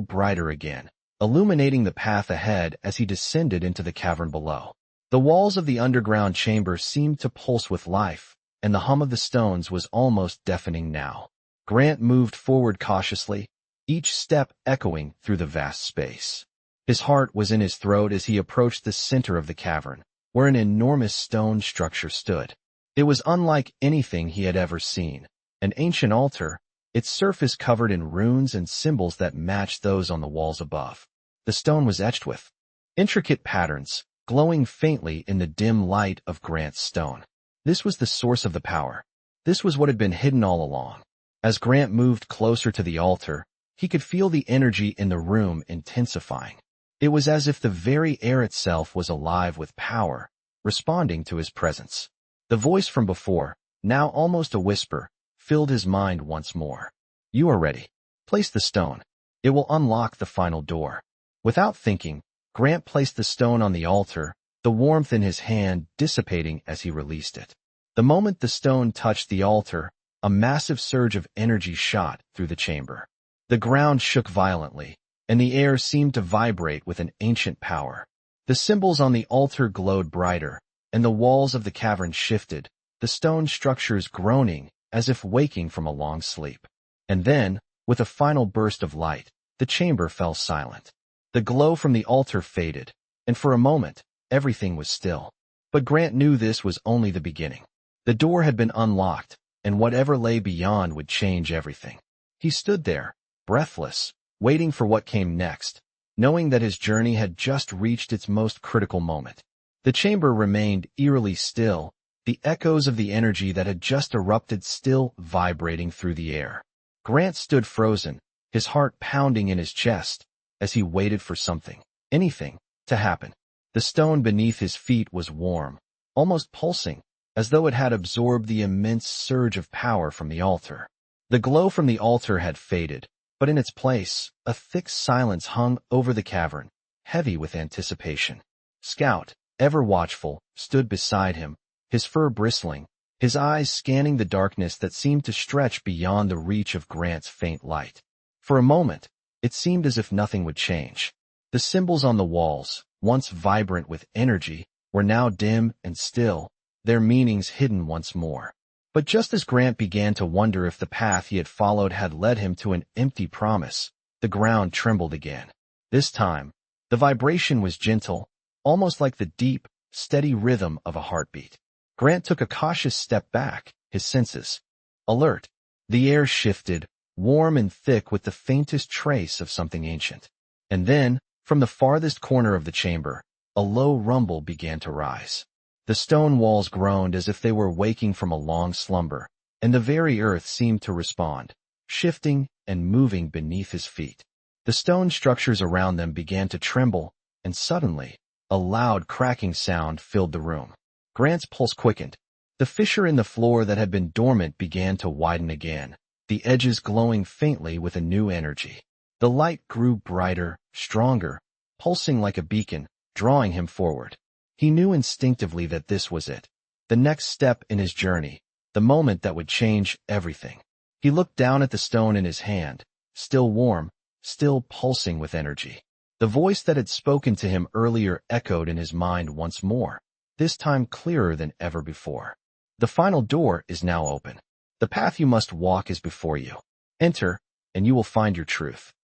brighter again, illuminating the path ahead as he descended into the cavern below. The walls of the underground chamber seemed to pulse with life, and the hum of the stones was almost deafening now. Grant moved forward cautiously, each step echoing through the vast space. His heart was in his throat as he approached the center of the cavern, where an enormous stone structure stood. It was unlike anything he had ever seen. An ancient altar, its surface covered in runes and symbols that matched those on the walls above. The stone was etched with intricate patterns, glowing faintly in the dim light of Grant's stone. This was the source of the power. This was what had been hidden all along. As Grant moved closer to the altar, he could feel the energy in the room intensifying. It was as if the very air itself was alive with power, responding to his presence. The voice from before, now almost a whisper, filled his mind once more. "You are ready. Place the stone. It will unlock the final door." Without thinking, Grant placed the stone on the altar, the warmth in his hand dissipating as he released it. The moment the stone touched the altar, a massive surge of energy shot through the chamber. The ground shook violently, and the air seemed to vibrate with an ancient power. The symbols on the altar glowed brighter, and the walls of the cavern shifted, the stone structures groaning as if waking from a long sleep. And then, with a final burst of light, the chamber fell silent. The glow from the altar faded, and for a moment, everything was still. But Grant knew this was only the beginning. The door had been unlocked, and whatever lay beyond would change everything. He stood there, breathless, waiting for what came next, knowing that his journey had just reached its most critical moment. The chamber remained eerily still, the echoes of the energy that had just erupted still vibrating through the air. Grant stood frozen, his heart pounding in his chest, as he waited for something, anything, to happen. The stone beneath his feet was warm, almost pulsing, as though it had absorbed the immense surge of power from the altar. The glow from the altar had faded, but in its place, a thick silence hung over the cavern, heavy with anticipation. Scout, ever watchful, stood beside him, his fur bristling, his eyes scanning the darkness that seemed to stretch beyond the reach of Grant's faint light. For a moment, it seemed as if nothing would change. The symbols on the walls, once vibrant with energy, were now dim and still, their meanings hidden once more. But just as Grant began to wonder if the path he had followed had led him to an empty promise, the ground trembled again. This time, the vibration was gentle, almost like the deep, steady rhythm of a heartbeat. Grant took a cautious step back, his senses alert. The air shifted, warm and thick with the faintest trace of something ancient. And then, from the farthest corner of the chamber, a low rumble began to rise. The stone walls groaned as if they were waking from a long slumber, and the very earth seemed to respond, shifting and moving beneath his feet. The stone structures around them began to tremble, and suddenly, a loud cracking sound filled the room. Grant's pulse quickened. The fissure in the floor that had been dormant began to widen again, the edges glowing faintly with a new energy. The light grew brighter, stronger, pulsing like a beacon, drawing him forward. He knew instinctively that this was it, the next step in his journey, the moment that would change everything. He looked down at the stone in his hand, still warm, still pulsing with energy. The voice that had spoken to him earlier echoed in his mind once more, this time clearer than ever before. The final door is now open. The path you must walk is before you. Enter, and you will find your truth.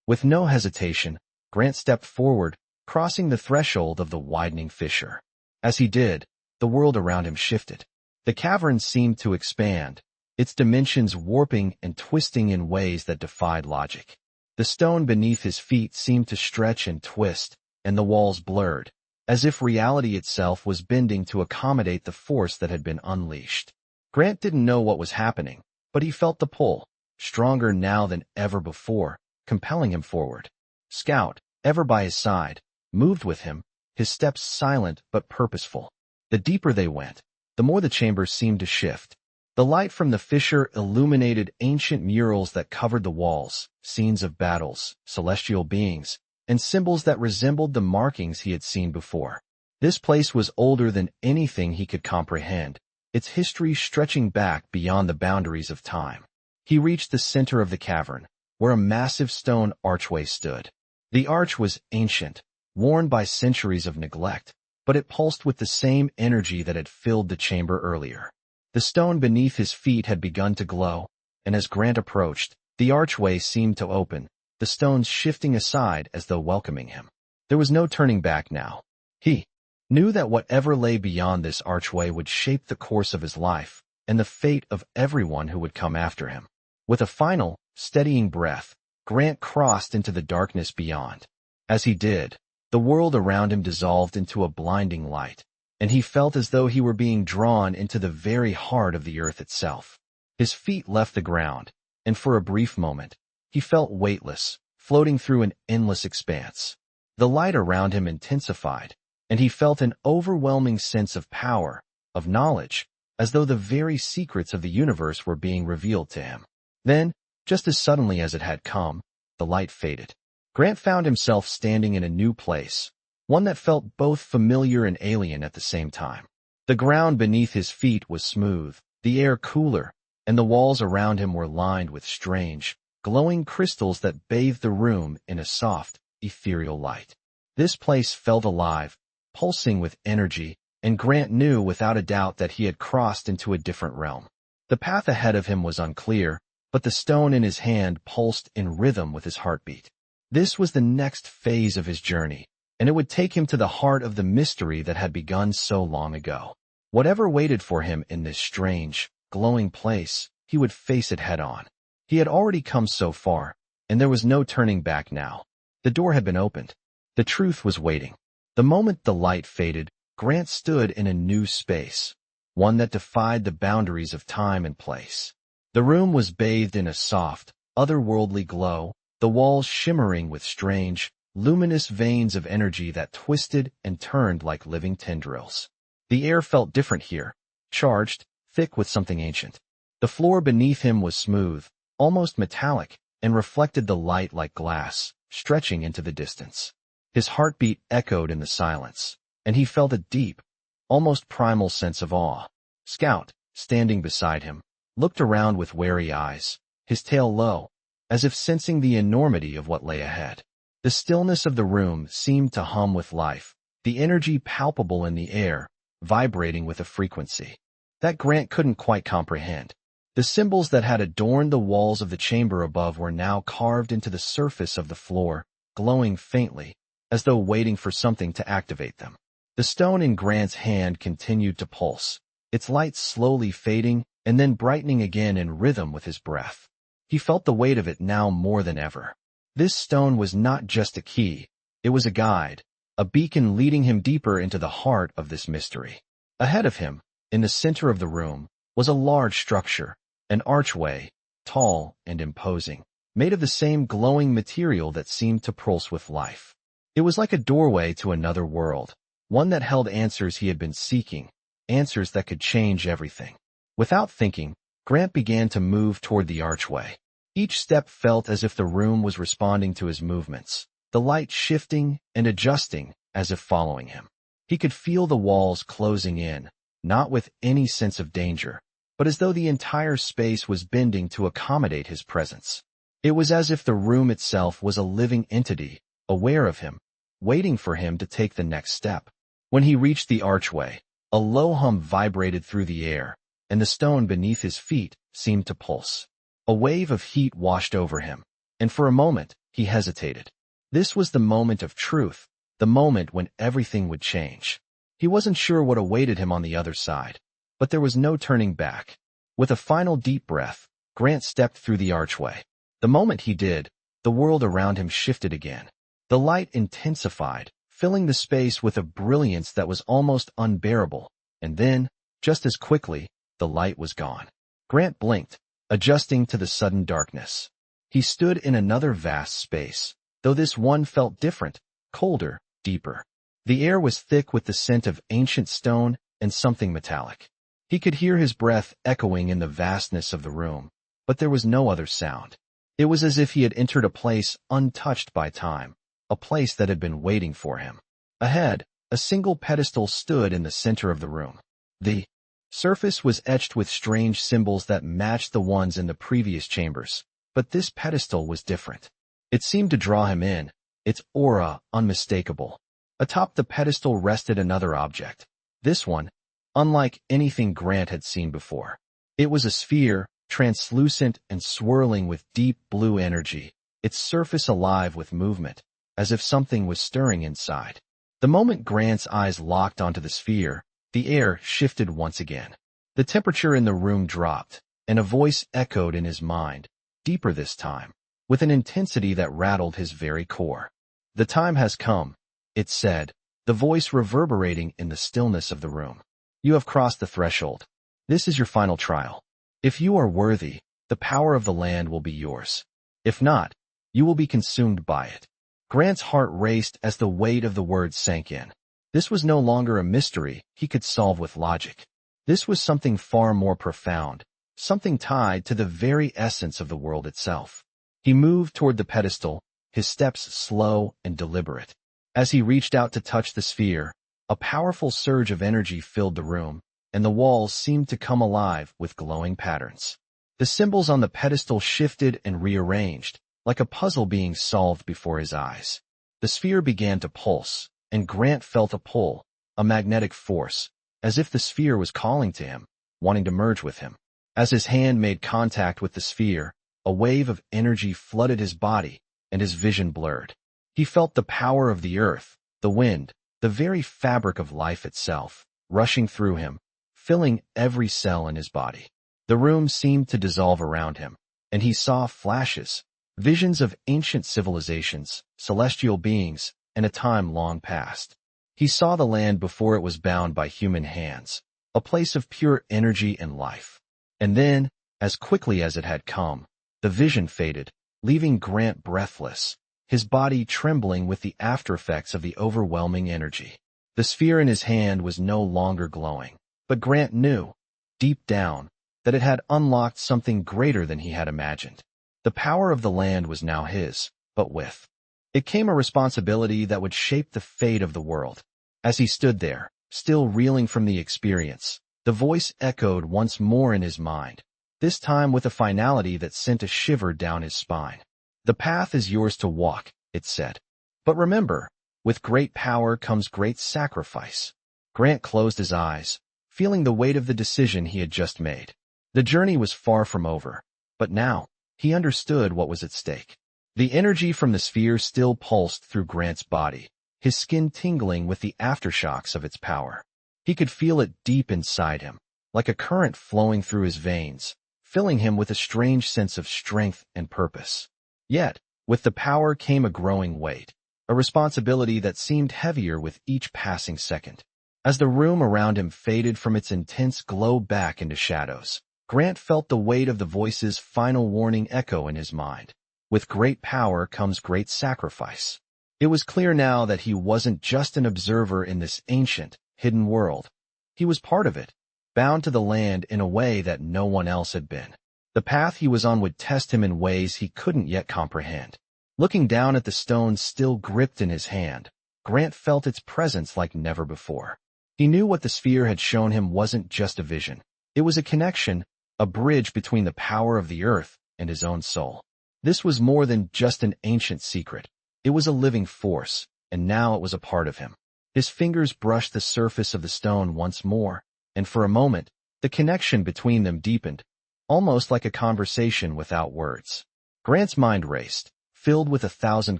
With no hesitation, Grant stepped forward, crossing the threshold of the widening fissure. As he did, the world around him shifted. The cavern seemed to expand, its dimensions warping and twisting in ways that defied logic. The stone beneath his feet seemed to stretch and twist, and the walls blurred, as if reality itself was bending to accommodate the force that had been unleashed. Grant didn't know what was happening, but he felt the pull, stronger now than ever before, compelling him forward. Scout, ever by his side, moved with him, his steps silent but purposeful. The deeper they went, the more the chamber seemed to shift. The light from the fissure illuminated ancient murals that covered the walls, scenes of battles, celestial beings, and symbols that resembled the markings he had seen before. This place was older than anything he could comprehend, its history stretching back beyond the boundaries of time. He reached the center of the cavern, where a massive stone archway stood. The arch was ancient, worn by centuries of neglect, but it pulsed with the same energy that had filled the chamber earlier. The stone beneath his feet had begun to glow, and as Grant approached, the archway seemed to open, the stones shifting aside as though welcoming him. There was no turning back now. He knew that whatever lay beyond this archway would shape the course of his life and the fate of everyone who would come after him. With a final, steadying breath, Grant crossed into the darkness beyond. As he did, the world around him dissolved into a blinding light, and he felt as though he were being drawn into the very heart of the earth itself. His feet left the ground, and for a brief moment, he felt weightless, floating through an endless expanse. The light around him intensified, and he felt an overwhelming sense of power, of knowledge, as though the very secrets of the universe were being revealed to him. Then, just as suddenly as it had come, the light faded. Grant found himself standing in a new place, one that felt both familiar and alien at the same time. The ground beneath his feet was smooth, the air cooler, and the walls around him were lined with strange, glowing crystals that bathed the room in a soft, ethereal light. This place felt alive, pulsing with energy, and Grant knew without a doubt that he had crossed into a different realm. The path ahead of him was unclear, but the stone in his hand pulsed in rhythm with his heartbeat. This was the next phase of his journey, and it would take him to the heart of the mystery that had begun so long ago. Whatever waited for him in this strange, glowing place, he would face it head-on. He had already come so far, and there was no turning back now. The door had been opened. The truth was waiting. The moment the light faded, Grant stood in a new space, one that defied the boundaries of time and place. The room was bathed in a soft, otherworldly glow, the walls shimmering with strange, luminous veins of energy that twisted and turned like living tendrils. The air felt different here, charged, thick with something ancient. The floor beneath him was smooth, almost metallic, and reflected the light like glass, stretching into the distance. His heartbeat echoed in the silence, and he felt a deep, almost primal sense of awe. Scout, standing beside him, looked around with wary eyes, his tail low, as if sensing the enormity of what lay ahead. The stillness of the room seemed to hum with life, the energy palpable in the air, vibrating with a frequency. that Grant couldn't quite comprehend. The symbols that had adorned the walls of the chamber above were now carved into the surface of the floor, glowing faintly, as though waiting for something to activate them. The stone in Grant's hand continued to pulse, its light slowly fading and then brightening again in rhythm with his breath. He felt the weight of it now more than ever. This stone was not just a key, it was a guide, a beacon leading him deeper into the heart of this mystery. Ahead of him, in the center of the room, was a large structure, an archway, tall and imposing, made of the same glowing material that seemed to pulse with life. It was like a doorway to another world, one that held answers he had been seeking, answers that could change everything. Without thinking, Grant began to move toward the archway. Each step felt as if the room was responding to his movements, the light shifting and adjusting as if following him. He could feel the walls closing in, not with any sense of danger, but as though the entire space was bending to accommodate his presence. It was as if the room itself was a living entity, aware of him, waiting for him to take the next step. When he reached the archway, a low hum vibrated through the air, and the stone beneath his feet seemed to pulse. A wave of heat washed over him, and for a moment he hesitated. This was the moment of truth, the moment when everything would change. He wasn't sure what awaited him on the other side, but there was no turning back. With a final deep breath, Grant stepped through the archway. The moment he did, the world around him shifted again. The light intensified, filling the space with a brilliance that was almost unbearable, and then, just as quickly, the light was gone. Grant blinked, adjusting to the sudden darkness. He stood in another vast space, though this one felt different, colder, deeper. The air was thick with the scent of ancient stone and something metallic. He could hear his breath echoing in the vastness of the room, but there was no other sound. It was as if he had entered a place untouched by time, a place that had been waiting for him. Ahead, a single pedestal stood in the center of the room. The surface was etched with strange symbols that matched the ones in the previous chambers, but this pedestal was different. It seemed to draw him in, its aura unmistakable. Atop the pedestal rested another object. This one, unlike anything Grant had seen before. It was a sphere, translucent and swirling with deep blue energy, its surface alive with movement, as if something was stirring inside. The moment Grant's eyes locked onto the sphere, the air shifted once again. The temperature in the room dropped, and a voice echoed in his mind, deeper this time, with an intensity that rattled his very core. "The time has come," it said, the voice reverberating in the stillness of the room. "You have crossed the threshold. This is your final trial. If you are worthy, the power of the land will be yours. If not, you will be consumed by it." Grant's heart raced as the weight of the words sank in. This was no longer a mystery he could solve with logic. This was something far more profound, something tied to the very essence of the world itself. He moved toward the pedestal, his steps slow and deliberate. As he reached out to touch the sphere, a powerful surge of energy filled the room, and the walls seemed to come alive with glowing patterns. The symbols on the pedestal shifted and rearranged, like a puzzle being solved before his eyes. The sphere began to pulse, and Grant felt a pull, a magnetic force, as if the sphere was calling to him, wanting to merge with him. As his hand made contact with the sphere, a wave of energy flooded his body, and his vision blurred. He felt the power of the earth, the wind, the very fabric of life itself, rushing through him, filling every cell in his body. The room seemed to dissolve around him, and he saw flashes, visions of ancient civilizations, celestial beings, and a time long past. He saw the land before it was bound by human hands, a place of pure energy and life. And then, as quickly as it had come, the vision faded, leaving Grant breathless, his body trembling with the aftereffects of the overwhelming energy. The sphere in his hand was no longer glowing, but Grant knew, deep down, that it had unlocked something greater than he had imagined. The power of the land was now his, but with it came a responsibility that would shape the fate of the world. As he stood there, still reeling from the experience, the voice echoed once more in his mind, this time with a finality that sent a shiver down his spine. "The path is yours to walk," it said. "But remember, with great power comes great sacrifice." Grant closed his eyes, feeling the weight of the decision he had just made. The journey was far from over, but now, he understood what was at stake. The energy from the sphere still pulsed through Grant's body, his skin tingling with the aftershocks of its power. He could feel it deep inside him, like a current flowing through his veins, filling him with a strange sense of strength and purpose. Yet, with the power came a growing weight, a responsibility that seemed heavier with each passing second. As the room around him faded from its intense glow back into shadows, Grant felt the weight of the voice's final warning echo in his mind. With great power comes great sacrifice. It was clear now that he wasn't just an observer in this ancient, hidden world. He was part of it, bound to the land in a way that no one else had been. The path he was on would test him in ways he couldn't yet comprehend. Looking down at the stone still gripped in his hand, Grant felt its presence like never before. He knew what the sphere had shown him wasn't just a vision. It was a connection, a bridge between the power of the earth and his own soul. This was more than just an ancient secret. It was a living force, and now it was a part of him. His fingers brushed the surface of the stone once more, and for a moment, the connection between them deepened, almost like a conversation without words. Grant's mind raced, filled with 1,000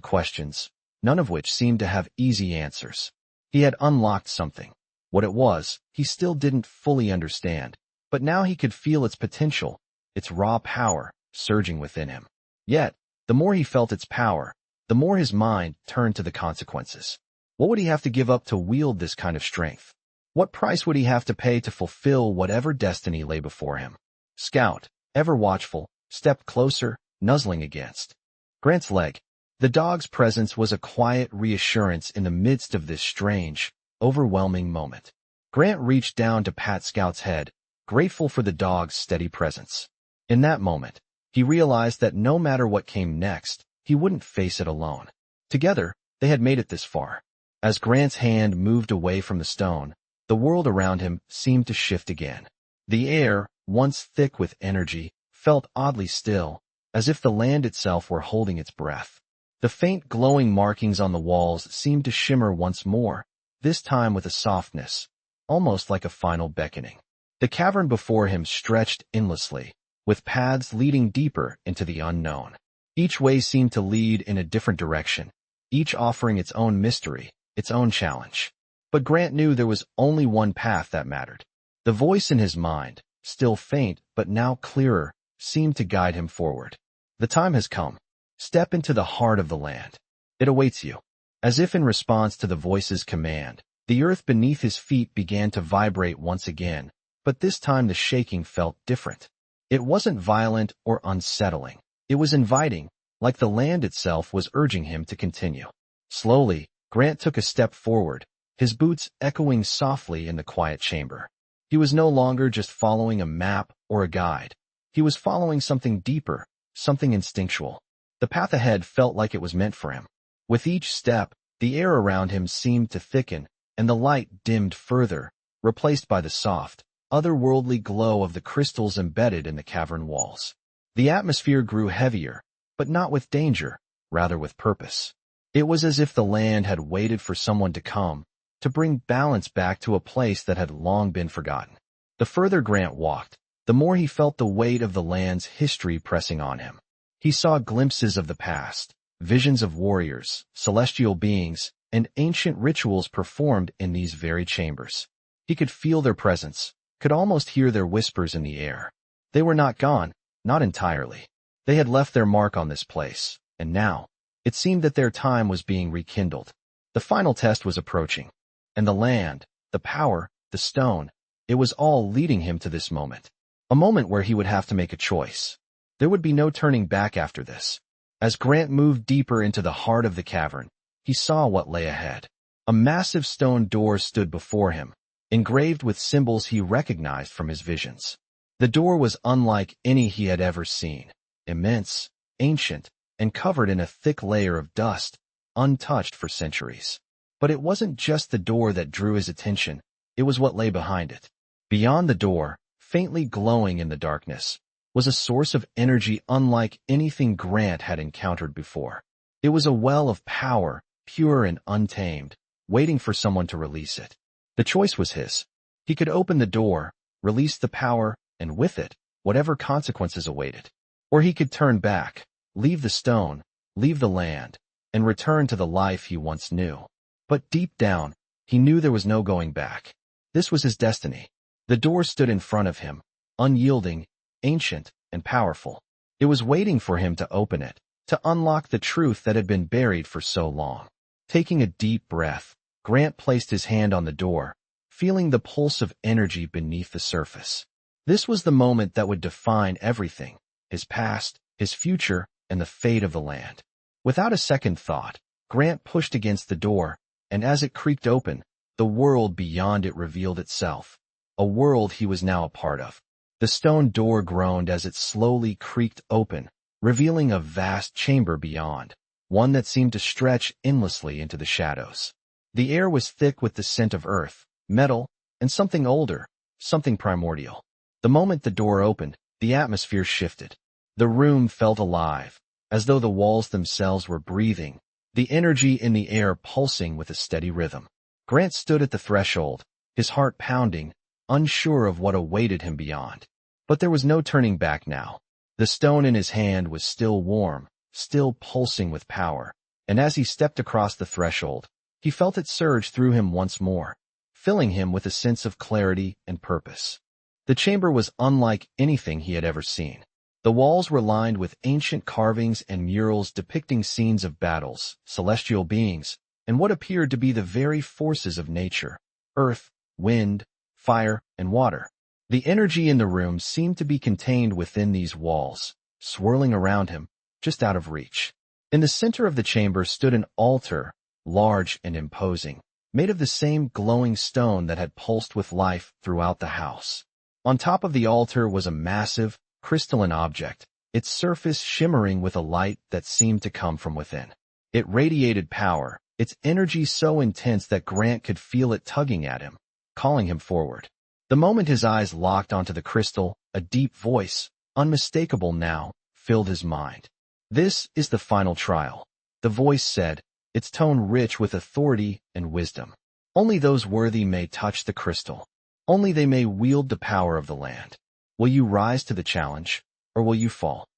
questions, none of which seemed to have easy answers. He had unlocked something. What it was, he still didn't fully understand, but now he could feel its potential, its raw power, surging within him. Yet, the more he felt its power, the more his mind turned to the consequences. What would he have to give up to wield this kind of strength? What price would he have to pay to fulfill whatever destiny lay before him? Scout, ever watchful, stepped closer, nuzzling against Grant's leg. The dog's presence was a quiet reassurance in the midst of this strange, overwhelming moment. Grant reached down to pat Scout's head, grateful for the dog's steady presence. In that moment, he realized that no matter what came next, he wouldn't face it alone. Together, they had made it this far. As Grant's hand moved away from the stone, the world around him seemed to shift again. The air, once thick with energy, felt oddly still, as if the land itself were holding its breath. The faint glowing markings on the walls seemed to shimmer once more, this time with a softness, almost like a final beckoning. The cavern before him stretched endlessly, with paths leading deeper into the unknown. Each way seemed to lead in a different direction, each offering its own mystery, its own challenge. But Grant knew there was only one path that mattered. The voice in his mind, still faint but now clearer, seemed to guide him forward. The time has come. Step into the heart of the land. It awaits you. As if in response to the voice's command, the earth beneath his feet began to vibrate once again, but this time the shaking felt different. It wasn't violent or unsettling. It was inviting, like the land itself was urging him to continue. Slowly, Grant took a step forward, his boots echoing softly in the quiet chamber. He was no longer just following a map or a guide. He was following something deeper, something instinctual. The path ahead felt like it was meant for him. With each step, the air around him seemed to thicken, and the light dimmed further, replaced by the soft, otherworldly glow of the crystals embedded in the cavern walls. The atmosphere grew heavier, but not with danger, rather with purpose. It was as if the land had waited for someone to come, to bring balance back to a place that had long been forgotten. The further Grant walked, the more he felt the weight of the land's history pressing on him. He saw glimpses of the past, visions of warriors, celestial beings, and ancient rituals performed in these very chambers. He could feel their presence, could almost hear their whispers in the air. They were not gone, not entirely. They had left their mark on this place, and now, it seemed that their time was being rekindled. The final test was approaching. And the land, the power, the stone, it was all leading him to this moment. A moment where he would have to make a choice. There would be no turning back after this. As Grant moved deeper into the heart of the cavern, he saw what lay ahead. A massive stone door stood before him, engraved with symbols he recognized from his visions. The door was unlike any he had ever seen, immense, ancient, and covered in a thick layer of dust, untouched for centuries. But it wasn't just the door that drew his attention, it was what lay behind it. Beyond the door, faintly glowing in the darkness, was a source of energy unlike anything Grant had encountered before. It was a well of power, pure and untamed, waiting for someone to release it. The choice was his. He could open the door, release the power, and with it, whatever consequences awaited. Or he could turn back, leave the stone, leave the land, and return to the life he once knew. But deep down, he knew there was no going back. This was his destiny. The door stood in front of him, unyielding, ancient, and powerful. It was waiting for him to open it, to unlock the truth that had been buried for so long. Taking a deep breath, Grant placed his hand on the door, feeling the pulse of energy beneath the surface. This was the moment that would define everything, his past, his future, and the fate of the land. Without a second thought, Grant pushed against the door, and as it creaked open, the world beyond it revealed itself, a world he was now a part of. The stone door groaned as it slowly creaked open, revealing a vast chamber beyond, one that seemed to stretch endlessly into the shadows. The air was thick with the scent of earth, metal, and something older, something primordial. The moment the door opened, the atmosphere shifted. The room felt alive, as though the walls themselves were breathing, the energy in the air pulsing with a steady rhythm. Grant stood at the threshold, his heart pounding, unsure of what awaited him beyond. But there was no turning back now. The stone in his hand was still warm, still pulsing with power, and as he stepped across the threshold, he felt it surge through him once more, filling him with a sense of clarity and purpose. The chamber was unlike anything he had ever seen. The walls were lined with ancient carvings and murals depicting scenes of battles, celestial beings, and what appeared to be the very forces of nature: earth, wind, fire, and water. The energy in the room seemed to be contained within these walls, swirling around him, just out of reach. In the center of the chamber stood an altar, large and imposing, made of the same glowing stone that had pulsed with life throughout the house. On top of the altar was a massive, crystalline object, its surface shimmering with a light that seemed to come from within. It radiated power, its energy so intense that Grant could feel it tugging at him, calling him forward. The moment his eyes locked onto the crystal, a deep voice, unmistakable now, filled his mind. "This is the final trial," the voice said, its tone rich with authority and wisdom. "Only those worthy may touch the crystal. Only they may wield the power of the land. Will you rise to the challenge, or will you fall?"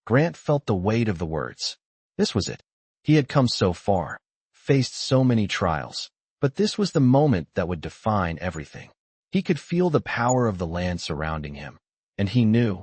Grant felt the weight of the words. This was it. He had come so far, faced so many trials, but this was the moment that would define everything. He could feel the power of the land surrounding him, and he knew,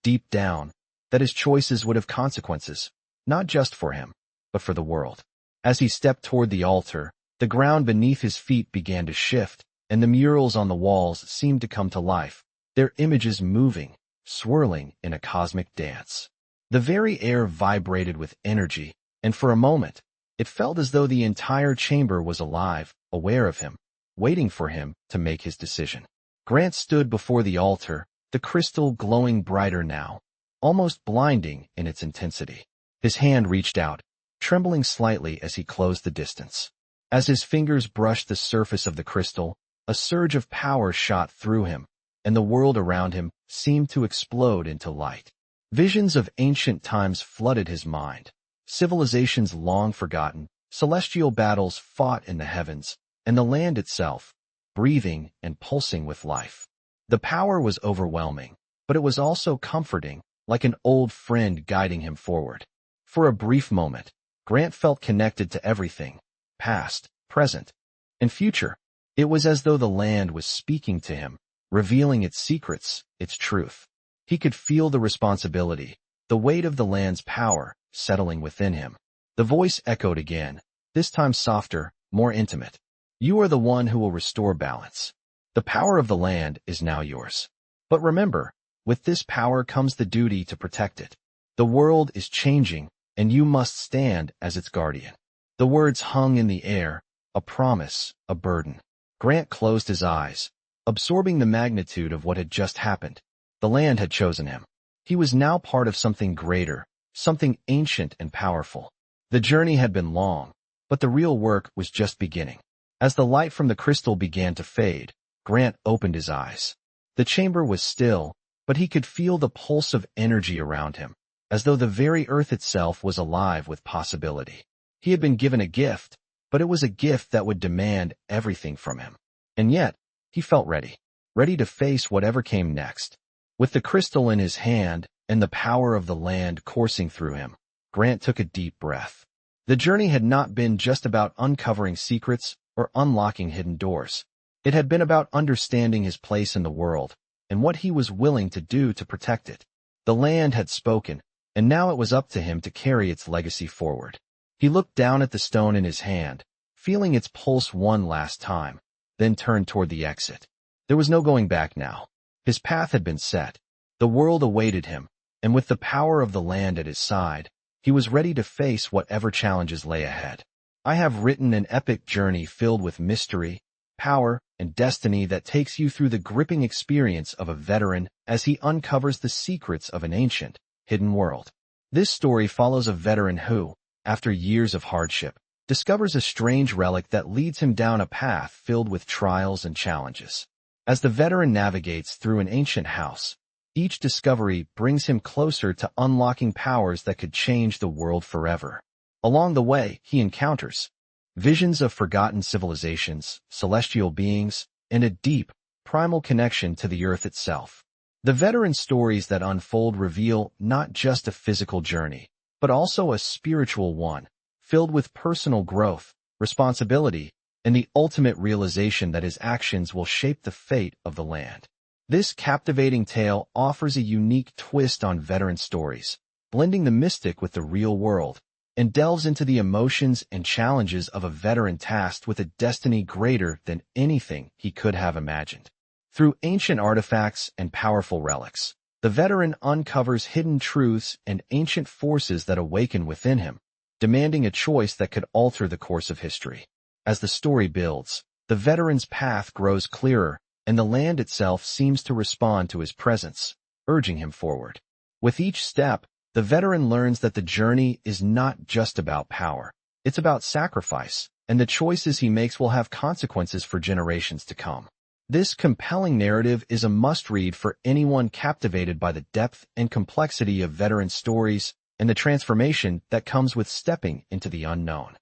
deep down, that his choices would have consequences, not just for him, but for the world. As he stepped toward the altar, the ground beneath his feet began to shift, and the murals on the walls seemed to come to life, their images moving, swirling in a cosmic dance. The very air vibrated with energy, and for a moment, it felt as though the entire chamber was alive, aware of him, waiting for him to make his decision. Grant stood before the altar, the crystal glowing brighter now, almost blinding in its intensity. His hand reached out, trembling slightly as he closed the distance. As his fingers brushed the surface of the crystal, a surge of power shot through him, and the world around him seemed to explode into light. Visions of ancient times flooded his mind, civilizations long forgotten, celestial battles fought in the heavens, and the land itself, breathing and pulsing with life. The power was overwhelming, but it was also comforting, like an old friend guiding him forward. For a brief moment, Grant felt connected to everything, past, present, and future. It was as though the land was speaking to him, revealing its secrets, its truth. He could feel the responsibility, the weight of the land's power, settling within him. The voice echoed again, this time softer, more intimate. "You are the one who will restore balance. The power of the land is now yours. But remember, with this power comes the duty to protect it. The world is changing, and you must stand as its guardian." The words hung in the air, a promise, a burden. Grant closed his eyes, absorbing the magnitude of what had just happened. The land had chosen him. He was now part of something greater, something ancient and powerful. The journey had been long, but the real work was just beginning. As the light from the crystal began to fade, Grant opened his eyes. The chamber was still, but he could feel the pulse of energy around him, as though the very earth itself was alive with possibility. He had been given a gift, but it was a gift that would demand everything from him. And yet, he felt ready. ready to face whatever came next. With the crystal in his hand and the power of the land coursing through him, Grant took a deep breath. The journey had not been just about uncovering secrets or unlocking hidden doors. It had been about understanding his place in the world and what he was willing to do to protect it. The land had spoken, and now it was up to him to carry its legacy forward. He looked down at the stone in his hand, feeling its pulse one last time, then turned toward the exit. There was no going back now. His path had been set. The world awaited him, and with the power of the land at his side, he was ready to face whatever challenges lay ahead. I have written an epic journey filled with mystery, power, and destiny that takes you through the gripping experience of a veteran as he uncovers the secrets of an ancient, hidden world. This story follows a veteran who, after years of hardship, discovers a strange relic that leads him down a path filled with trials and challenges. As the veteran navigates through an ancient house, each discovery brings him closer to unlocking powers that could change the world forever. Along the way, he encounters visions of forgotten civilizations, celestial beings, and a deep, primal connection to the earth itself. The veteran's stories that unfold reveal not just a physical journey, but also a spiritual one, filled with personal growth, responsibility, and the ultimate realization that his actions will shape the fate of the land. This captivating tale offers a unique twist on veteran stories, blending the mystic with the real world, and delves into the emotions and challenges of a veteran tasked with a destiny greater than anything he could have imagined. Through ancient artifacts and powerful relics, the veteran uncovers hidden truths and ancient forces that awaken within him, demanding a choice that could alter the course of history. As the story builds, the veteran's path grows clearer, and the land itself seems to respond to his presence, urging him forward. With each step, the veteran learns that the journey is not just about power. It's about sacrifice, and the choices he makes will have consequences for generations to come. This compelling narrative is a must-read for anyone captivated by the depth and complexity of veteran stories and the transformation that comes with stepping into the unknown.